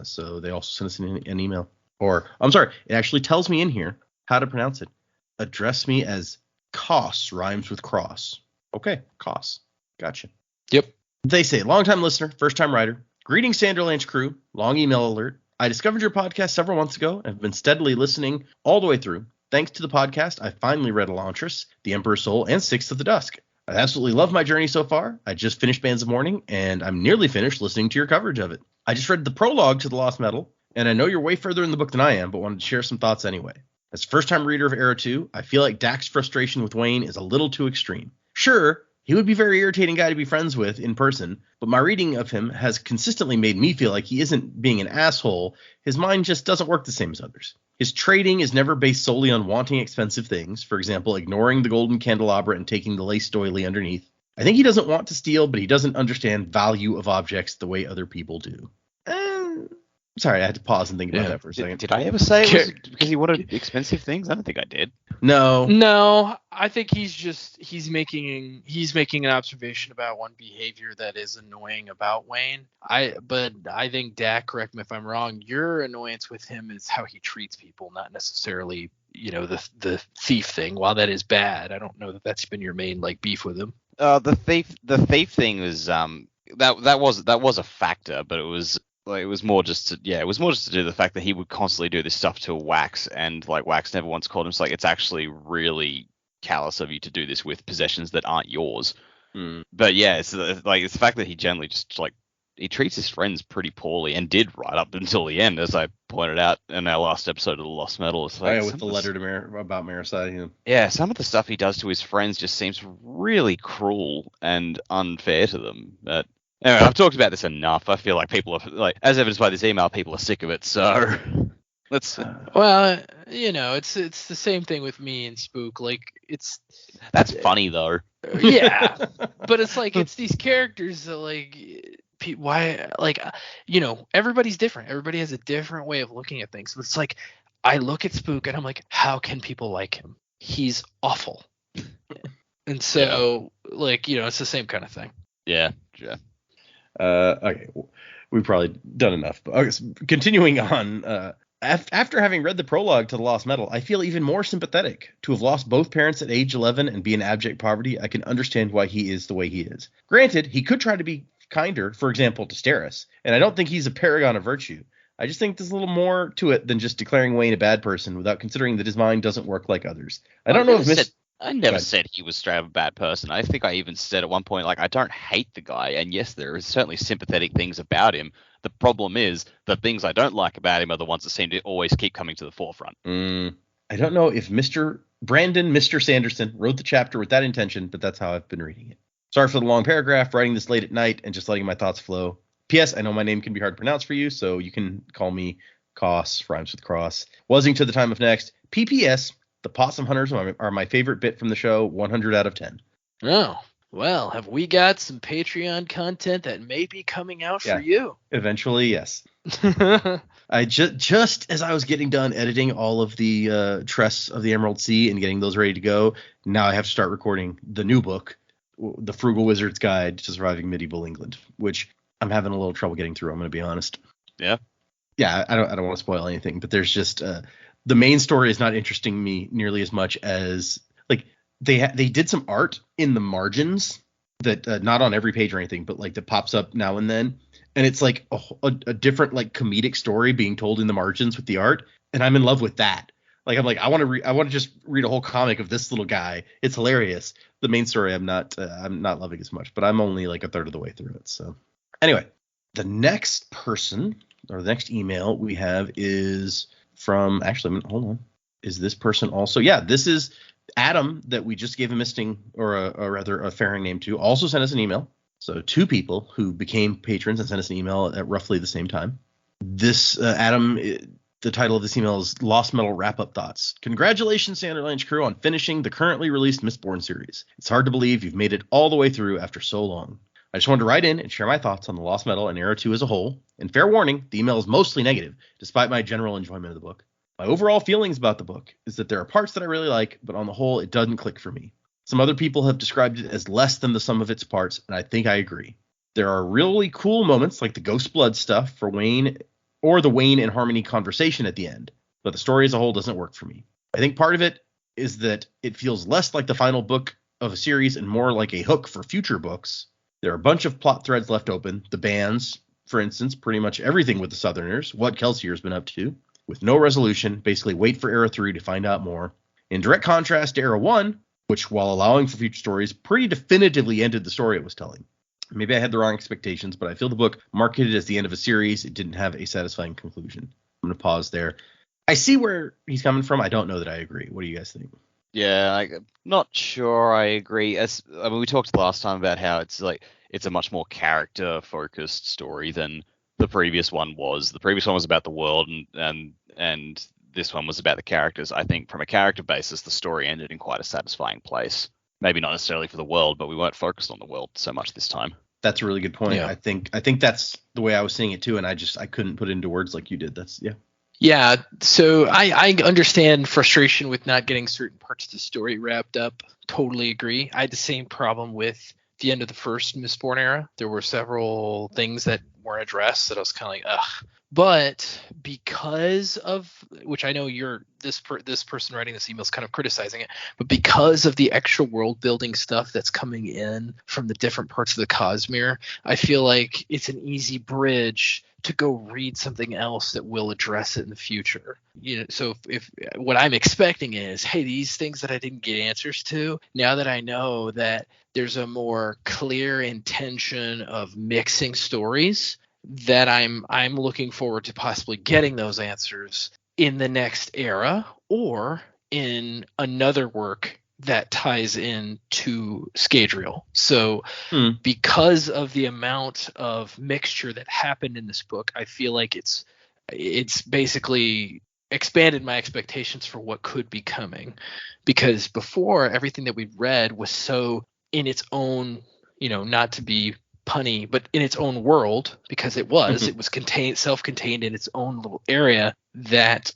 so they also sent us an email. Or I'm sorry, it actually tells me in here how to pronounce it. Address me as Koss, rhymes with cross. Okay, Koss. Gotcha. Yep. They say, long-time listener, first-time writer. Greetings, Sanderlanche crew. Long email alert. I discovered your podcast several months ago and have been steadily listening all the way through. Thanks to the podcast, I finally read Elantris, The Emperor's Soul, and Sixth of the Dusk. I absolutely love my journey so far. I just finished Bands of Mourning, and I'm nearly finished listening to your coverage of it. I just read the prologue to The Lost Metal, and I know you're way further in the book than I am, but wanted to share some thoughts anyway. As a first-time reader of Era 2, I feel like Dak's frustration with Wayne is a little too extreme. Sure, he would be a very irritating guy to be friends with in person, but my reading of him has consistently made me feel like he isn't being an asshole. His mind just doesn't work the same as others. His trading is never based solely on wanting expensive things, for example, ignoring the golden candelabra and taking the lace doily underneath. I think he doesn't want to steal, but he doesn't understand value of objects the way other people do. Sorry, I had to pause and think about that for a second. Did I ever say it was because he wanted expensive things? I don't think I did. No, I think he's making an observation about one behavior that is annoying about Wayne. But I think Dak, correct me if I'm wrong, your annoyance with him is how he treats people, not necessarily the thief thing. While that is bad, I don't know that that's been your main like beef with him. The thief thing was that was a factor, but it was more just to do with the fact that he would constantly do this stuff to Wax, and like Wax never once called him. So like it's actually really callous of you to do this with possessions that aren't yours. But yeah, it's the fact that he generally just like he treats his friends pretty poorly, and did right up until the end, as I pointed out in our last episode of The Lost Metal. It's like with the letter to about Marasai. Yeah, some of the stuff he does to his friends just seems really cruel and unfair to them. But anyway, I've talked about this enough. I feel like people are, like, as evidenced by this email, people are sick of it. So let's. Well, it's the same thing with me and Spook. Like that's funny though. Yeah, but it's like it's these characters that like. Why, like, everybody's different. Everybody has a different way of looking at things. But it's like I look at Spook and I'm like, how can people like him? He's awful. And so, like, it's the same kind of thing. Yeah. Okay, we've probably done enough. But okay, so continuing on, after having read the prologue to The Lost Metal, I feel even more sympathetic. To have lost both parents at age 11 and be in abject poverty, I can understand why he is the way he is. Granted, he could try to be kinder, for example, to Steris, and I don't think he's a paragon of virtue. I just think there's a little more to it than just declaring Wayne a bad person without considering that his mind doesn't work like others. I never said he was straight up a bad person. I think I even said at one point, like, I don't hate the guy, and yes, there is certainly sympathetic things about him. The problem is the things I don't like about him are the ones that seem to always keep coming to the forefront. I don't know if Mr. Sanderson wrote the chapter with that intention, but that's how I've been reading it. Sorry for the long paragraph, writing this late at night and just letting my thoughts flow. P.S. I know my name can be hard to pronounce for you, so you can call me Koss, rhymes with cross. Wasing to the time of next. P.P.S. The Possum Hunters are my favorite bit from the show, 100 out of 10. Oh, well, have we got some Patreon content that may be coming out for you? Eventually, yes. I just as I was getting done editing all of the Tress of the Emerald Sea and getting those ready to go, now I have to start recording the new book, The Frugal Wizard's Guide to Surviving Medieval England, which I'm having a little trouble getting through, I'm going to be honest. Yeah. Yeah, I don't want to spoil anything, but there's just the main story is not interesting me nearly as much as like they did some art in the margins that not on every page or anything, but like that pops up now and then, and it's like a different like comedic story being told in the margins with the art, and I'm in love with that. Like I'm like I want to just read a whole comic of this little guy. It's hilarious. The main story I'm not loving as much, but I'm only like a third of the way through it. So anyway, the next person or the next email we have is from hold on. Is this person also? Yeah, this is Adam that we just gave a misting or a fairing name to. Also sent us an email. So two people who became patrons and sent us an email at roughly the same time. This Adam. The title of this email is Lost Metal Wrap-Up Thoughts. Congratulations, Sanderlanche crew, on finishing the currently released Mistborn series. It's hard to believe you've made it all the way through after so long. I just wanted to write in and share my thoughts on the Lost Metal and Era 2 as a whole. And fair warning, the email is mostly negative, despite my general enjoyment of the book. My overall feelings about the book is that there are parts that I really like, but on the whole, it doesn't click for me. Some other people have described it as less than the sum of its parts, and I think I agree. There are really cool moments like the Ghost Blood stuff for Wayne or the Wayne and Harmony conversation at the end, but the story as a whole doesn't work for me. I think part of it is that it feels less like the final book of a series and more like a hook for future books. There are a bunch of plot threads left open. The bands, for instance, pretty much everything with the Southerners, what Kelsier's been up to, with no resolution, basically wait for Era 3 to find out more. In direct contrast to Era 1, which, while allowing for future stories, pretty definitively ended the story it was telling. Maybe I had the wrong expectations, but I feel the book marketed as the end of a series. It didn't have a satisfying conclusion. I'm going to pause there. I see where he's coming from. I don't know that I agree. What do you guys think? Yeah, I'm not sure I agree. We talked last time about how it's a much more character-focused story than the previous one was. The previous one was about the world, and this one was about the characters. I think from a character basis, the story ended in quite a satisfying place. Maybe not necessarily for the world, but we weren't focused on the world so much this time. That's a really good point. Yeah. I think that's the way I was seeing it too, and I couldn't put it into words like you did. Yeah, so I understand frustration with not getting certain parts of the story wrapped up. Totally agree. I had the same problem with the end of the first Mistborn era. There were several things that weren't addressed that I was kind of like, ugh. But because of, which I know this person writing this email is kind of criticizing it, but because of the extra world building stuff that's coming in from the different parts of the Cosmere, I feel like it's an easy bridge to go read something else that will address it in the future. So if what I'm expecting is, hey, these things that I didn't get answers to, now that I know that there's a more clear intention of mixing stories, that I'm looking forward to possibly getting those answers in the next era or in another work that ties in to Scadrial. So because of the amount of mixture that happened in this book, I feel like it's basically expanded my expectations for what could be coming. Because before, everything that we read was so in its own, not to be punny, but in its own world, because it was self-contained in its own little area, that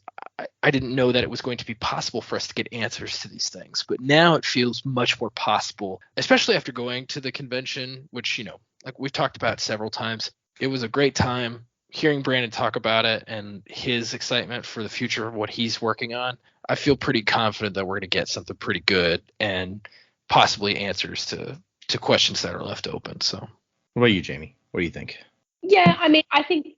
I didn't know that it was going to be possible for us to get answers to these things. But now it feels much more possible, especially after going to the convention, which, like we've talked about several times. It was a great time hearing Brandon talk about it and his excitement for the future of what he's working on. I feel pretty confident that we're going to get something pretty good and possibly answers to questions that are left open. So. What about you, Jamie? What do you think? Yeah, I mean, I think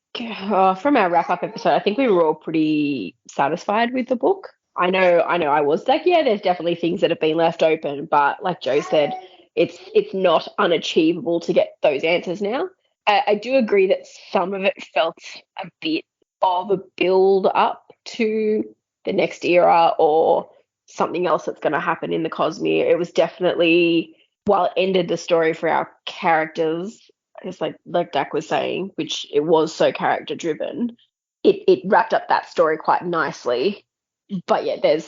from our wrap-up episode, I think we were all pretty satisfied with the book. I know I was like, yeah, there's definitely things that have been left open, but like Joe said, it's not unachievable to get those answers now. I do agree that some of it felt a bit of a build up to the next era or something else that's going to happen in the Cosmere. It was definitely, while it ended the story for our characters, it's like Dak was saying, which it was so character driven, it wrapped up that story quite nicely. But yeah,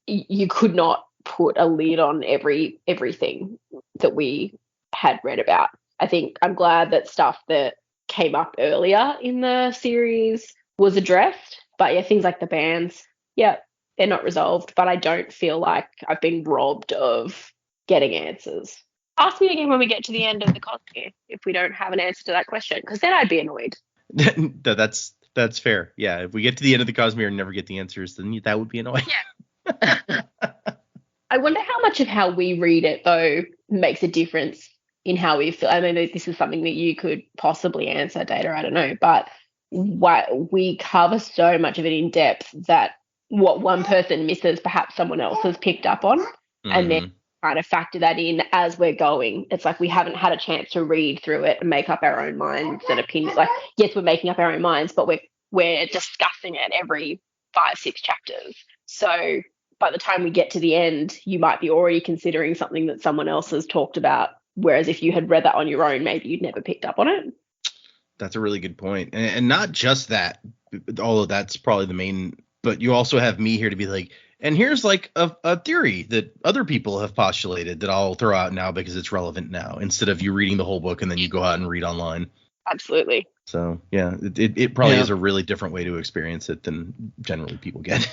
you could not put a lid on everything that we had read about. I think I'm glad that stuff that came up earlier in the series was addressed. But yeah, things like the bands, yeah, they're not resolved. But I don't feel like I've been robbed of getting answers. Ask me again when we get to the end of the Cosmere if we don't have an answer to that question, because then I'd be annoyed. That's fair. Yeah, if we get to the end of the Cosmere and never get the answers, then that would be annoying. I wonder how much of how we read it, though, makes a difference in how we feel. I mean, this is something that you could possibly answer, Data, I don't know, but we cover so much of it in depth that what one person misses, perhaps someone else has picked up on, and then kind of factor that in as we're going. It's like we haven't had a chance to read through it and make up our own minds and opinions. Like, yes, we're making up our own minds, but we're discussing it every 5-6 chapters. So by the time we get to the end, you might be already considering something that someone else has talked about. Whereas if you had read that on your own, maybe you'd never picked up on it. That's a really good point. And not just that, although that's probably the main, but you also have me here to be like, and here's like a theory that other people have postulated that I'll throw out now because it's relevant now, instead of you reading the whole book and then you go out and read online. Absolutely. So, yeah, it probably is a really different way to experience it than generally people get.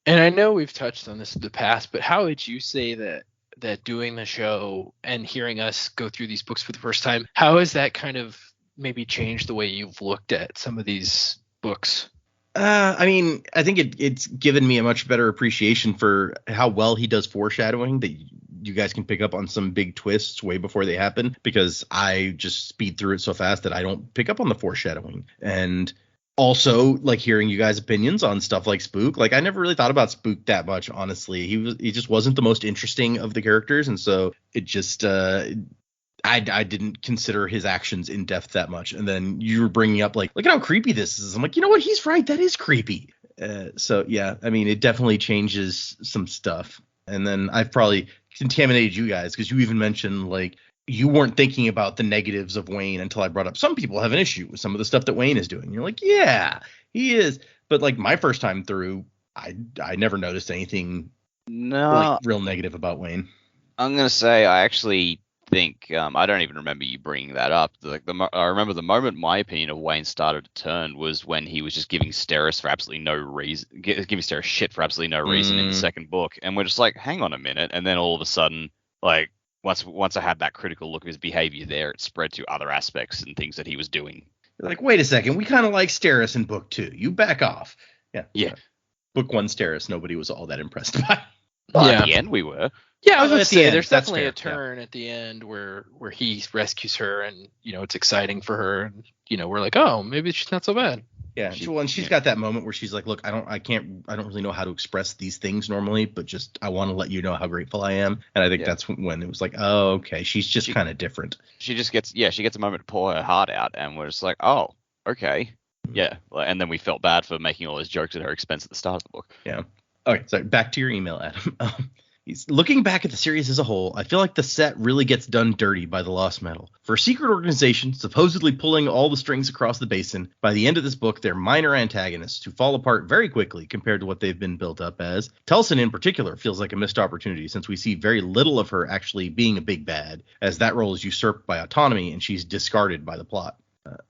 And I know we've touched on this in the past, but how would you say that doing the show and hearing us go through these books for the first time, how has that kind of maybe changed the way you've looked at some of these books? I mean, I think it's given me a much better appreciation for how well he does foreshadowing, that you guys can pick up on some big twists way before they happen, because I just speed through it so fast that I don't pick up on the foreshadowing. And also, like, hearing you guys' opinions on stuff like Spook, like, I never really thought about Spook that much, honestly. He just wasn't the most interesting of the characters, and so it just I didn't consider his actions in depth that much. And then you were bringing up, like, look at how creepy this is. I'm like, you know what? He's right. That is creepy. So, yeah, I mean, it definitely changes some stuff. And then I've probably contaminated you guys, because you even mentioned, like, you weren't thinking about the negatives of Wayne until I brought up some people have an issue with some of the stuff that Wayne is doing. You're like, yeah, he is. But, like, my first time through, I never noticed anything like real negative about Wayne. I'm going to say I actually think I don't even remember you bringing that up. I remember the moment my opinion of Wayne started to turn was when he was just giving Steris for absolutely no reason, giving Steris shit for absolutely no reason in the second book, and we're just like, hang on a minute, and then all of a sudden, like, once I had that critical look of his behavior there, it spread to other aspects and things that he was doing. You're like, wait a second, we kind of like Steris in book 2. You back off. Yeah. Book 1 Steris, nobody was all that impressed by. Well, at the end we were. Yeah, I was going to say, there's That's definitely fair, a turn at the end where he rescues her, and, you know, it's exciting for her, and, you know, we're like, oh, maybe she's not so bad. Yeah, she's got that moment where she's like, look, I don't really know how to express these things normally, but just I want to let you know how grateful I am. And I think that's when it was like, oh, okay, she's just kind of different. She gets a moment to pour her heart out, and we're just like, oh, okay. Yeah, and then we felt bad for making all those jokes at her expense at the start of the book. Yeah. Okay, so back to your email, Adam. Looking back at the series as a whole, I feel like the set really gets done dirty by the Lost Metal. For a secret organization supposedly pulling all the strings across the basin, by the end of this book, they're minor antagonists who fall apart very quickly compared to what they've been built up as. Taldain in particular feels like a missed opportunity, since we see very little of her actually being a big bad, as that role is usurped by Autonomy and she's discarded by the plot.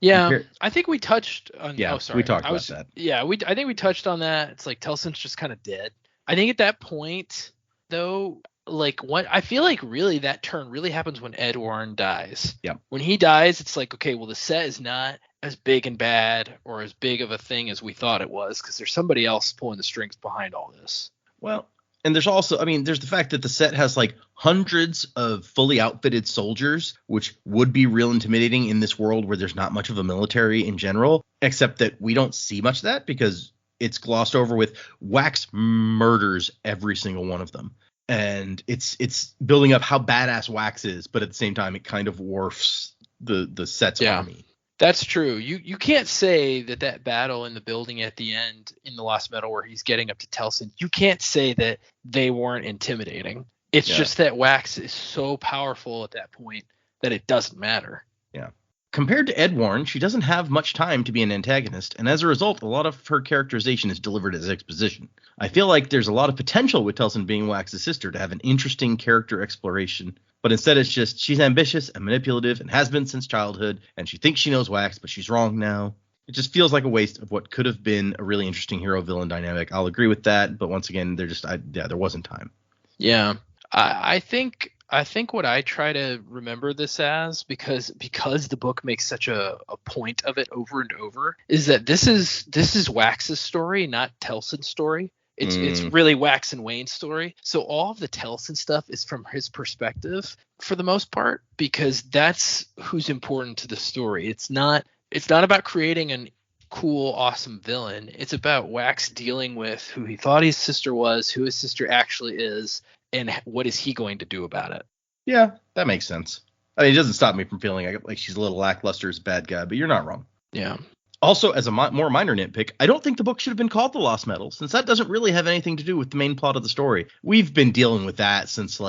I think we touched on. Yeah, we talked about that. Yeah, I think we touched on that. It's like Taldain's just kind of dead. I think at that point, though, like, what I feel like really that turn really happens when Ed Warren dies. Yeah. When he dies, it's like, okay, well, the set is not as big and bad or as big of a thing as we thought it was, because there's somebody else pulling the strings behind all this. Well, and there's also, I mean, there's the fact that the set has like hundreds of fully outfitted soldiers, which would be real intimidating in this world where there's not much of a military in general, except that we don't see much of that because it's glossed over with Wax murders every single one of them. And it's building up how badass Wax is, but at the same time, it kind of dwarfs the set's army. That's true. You can't say that battle in the building at the end in the Lost Metal where he's getting up to Taldain, you can't say that they weren't intimidating. It's just that Wax is so powerful at that point that it doesn't matter. Yeah. Compared to Ed Warren, she doesn't have much time to be an antagonist, and as a result, a lot of her characterization is delivered as exposition. I feel like there's a lot of potential with Taldain being Wax's sister to have an interesting character exploration, but instead it's just she's ambitious and manipulative and has been since childhood, and she thinks she knows Wax, but she's wrong now. It just feels like a waste of what could have been a really interesting hero-villain dynamic. I'll agree with that, but once again, there wasn't time. Yeah, I think I think what I try to remember this as, because the book makes such a point of it over and over, is that this is Wax's story, not Telson's story. It's really Wax and Wayne's story. So all of the Telson stuff is from his perspective for the most part, because that's who's important to the story. It's not about creating an cool, awesome villain. It's about Wax dealing with who he thought his sister was, who his sister actually is, and what is he going to do about it. Yeah, that makes sense. I mean, it doesn't stop me from feeling like she's a little lackluster as a bad guy, but you're not wrong. Yeah. Also, as a more minor nitpick, I don't think the book should have been called The Lost Metal, since that doesn't really have anything to do with the main plot of the story. We've been dealing with that since,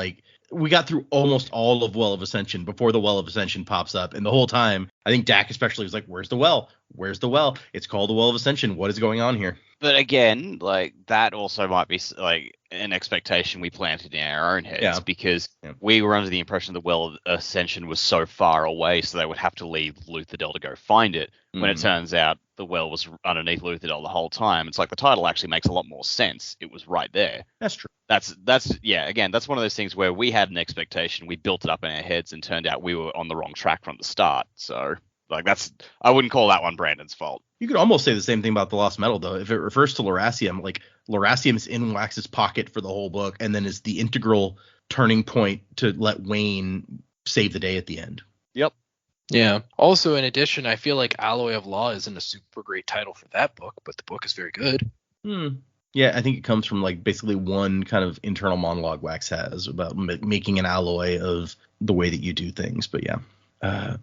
we got through almost all of Well of Ascension before the Well of Ascension pops up. And the whole time, I think Dak especially was like, where's the well? Where's the well? It's called the Well of Ascension. What is going on here? But again, that also might be an expectation we planted in our own heads, because we were under the impression the Well of Ascension was so far away, so they would have to leave Luthadel to go find it. When it turns out the well was underneath Luthadel the whole time. It's like the title actually makes a lot more sense. It was right there. That's true. That's again, that's one of those things where we had an expectation, we built it up in our heads, and turned out we were on the wrong track from the start. So I wouldn't call that one Brandon's fault. You could almost say the same thing about the Lost Metal, though. If it refers to Lorasium, Lorasium is in Wax's pocket for the whole book, and then is the integral turning point to let Wayne save the day at the end. Yep. Yeah. Also, in addition, I feel like Alloy of Law isn't a super great title for that book, but the book is very good. Yeah, I think it comes from basically one kind of internal monologue Wax has about making an alloy of the way that you do things. But yeah.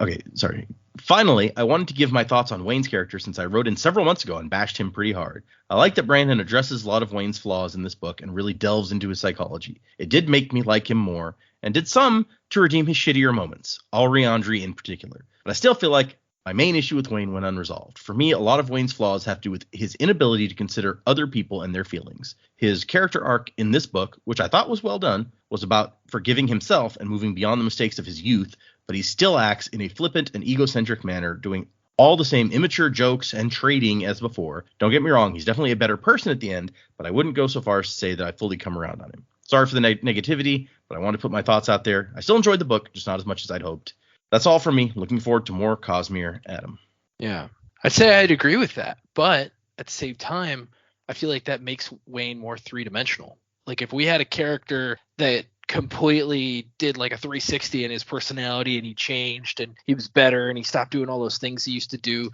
Okay, sorry. Finally, I wanted to give my thoughts on Wayne's character, since I wrote in several months ago and bashed him pretty hard. I like that Brandon addresses a lot of Wayne's flaws in this book and really delves into his psychology. It did make me like him more, and did some to redeem his shittier moments, Henri Andre in particular. But I still feel like my main issue with Wayne went unresolved. For me, a lot of Wayne's flaws have to do with his inability to consider other people and their feelings. His character arc in this book, which I thought was well done, was about forgiving himself and moving beyond the mistakes of his youth, but he still acts in a flippant and egocentric manner, doing all the same immature jokes and trading as before. Don't get me wrong, he's definitely a better person at the end, but I wouldn't go so far as to say that I fully come around on him. Sorry for the negativity, but I wanted to put my thoughts out there. I still enjoyed the book, just not as much as I'd hoped. That's all for me. Looking forward to more Cosmere, Adam. Yeah, I'd say I'd agree with that, but at the same time, I feel like that makes Wayne more three-dimensional. If we had a character that completely did a 360 in his personality, and he changed and he was better and he stopped doing all those things he used to do,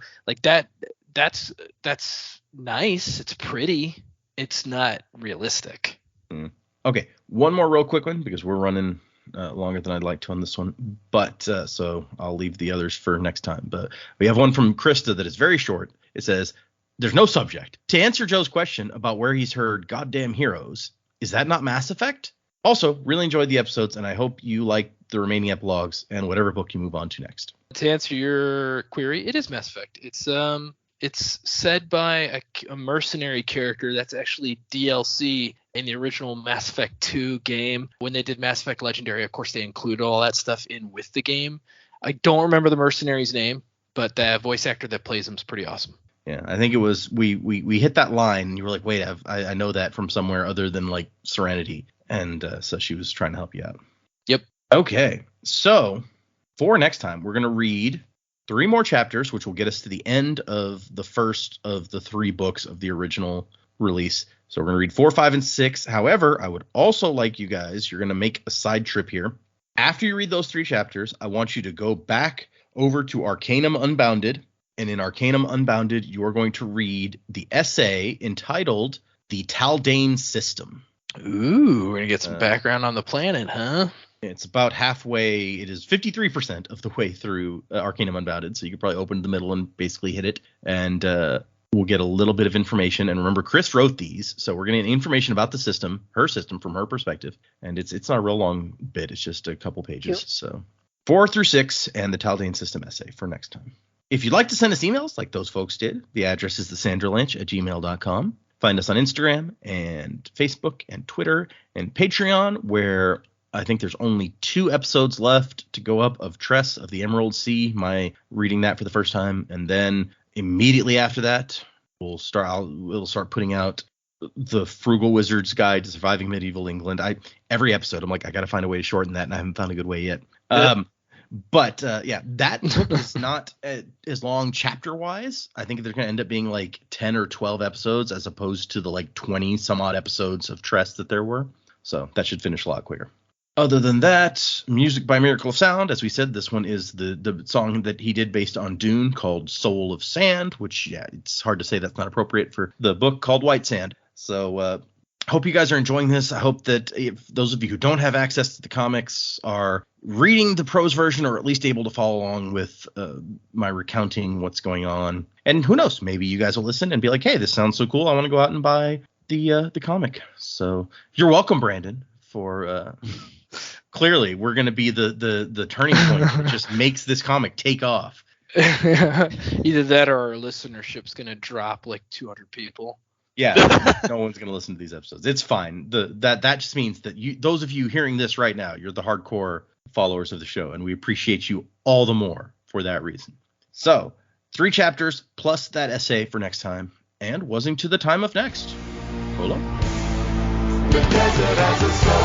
that's nice. It's pretty. It's not realistic. Okay, one more real quick one, because we're running longer than I'd like to on this one, but so I'll leave the others for next time. But we have one from Krista that is very short. It says, there's no subject. To answer Joe's question about where he's heard goddamn heroes, is that not Mass Effect? Also, really enjoyed the episodes, and I hope you like the remaining epilogues and whatever book you move on to next. To answer your query, it is Mass Effect. It's said by a mercenary character that's actually DLC in the original Mass Effect 2 game. When they did Mass Effect Legendary, of course, they included all that stuff in with the game. I don't remember the mercenary's name, but the voice actor that plays him is pretty awesome. Yeah, I think it was we hit that line, and you were like, wait, I know that from somewhere other than Serenity. And so she was trying to help you out. Yep. Okay, so for next time, we're going to read 3 more chapters, which will get us to the end of the first of the 3 books of the original release. So we're going to read 4, 5, and 6. However, I would also like you guys, you're going to make a side trip here. After you read those 3 chapters, I want you to go back over to Arcanum Unbounded. And in Arcanum Unbounded, you're going to read the essay entitled The Taldain System. Ooh, we're going to get some background on the planet, huh? It's about halfway. It is 53% of the way through Arcanum Unbounded. So you could probably open the middle and basically hit it. And we'll get a little bit of information. And remember, Chris wrote these. So we're going to get information about the system, her system from her perspective. And it's not a real long bit. It's just a couple pages. Yep. So 4 through 6 and the Taldain System essay for next time. If you'd like to send us emails like those folks did, the address is thesanderlanche@gmail.com. Find us on Instagram and Facebook and Twitter and Patreon, where I think there's only 2 episodes left to go up of Tress of the Emerald Sea, my reading that for the first time. And then immediately after that, we'll start putting out the Frugal Wizard's Guide to Surviving Medieval England. Every episode, I'm like, I got to find a way to shorten that, and I haven't found a good way yet. But that book is not as long chapter-wise. I think they're going to end up being like 10 or 12 episodes as opposed to the like 20 some odd episodes of Tress that there were. So that should finish a lot quicker. Other than that, music by Miracle of Sound. As we said, this one is the song that he did based on Dune called Soul of Sand, which, it's hard to say that's not appropriate for the book called White Sand. So hope you guys are enjoying this. I hope that if those of you who don't have access to the comics are reading the prose version or at least able to follow along with my recounting what's going on. And who knows, maybe you guys will listen and be like, hey, this sounds so cool. I want to go out and buy the comic. So you're welcome, Brandon, for clearly we're going to be the turning point that just makes this comic take off. Either that or our listenership's going to drop like 200 people. Yeah, no one's going to listen to these episodes. It's fine. That just means that those of you hearing this right now, you're the hardcore followers of the show, and we appreciate you all the more for that reason. So, 3 chapters plus that essay for next time, and wasing to the time of next. Prologue. The desert has a soul.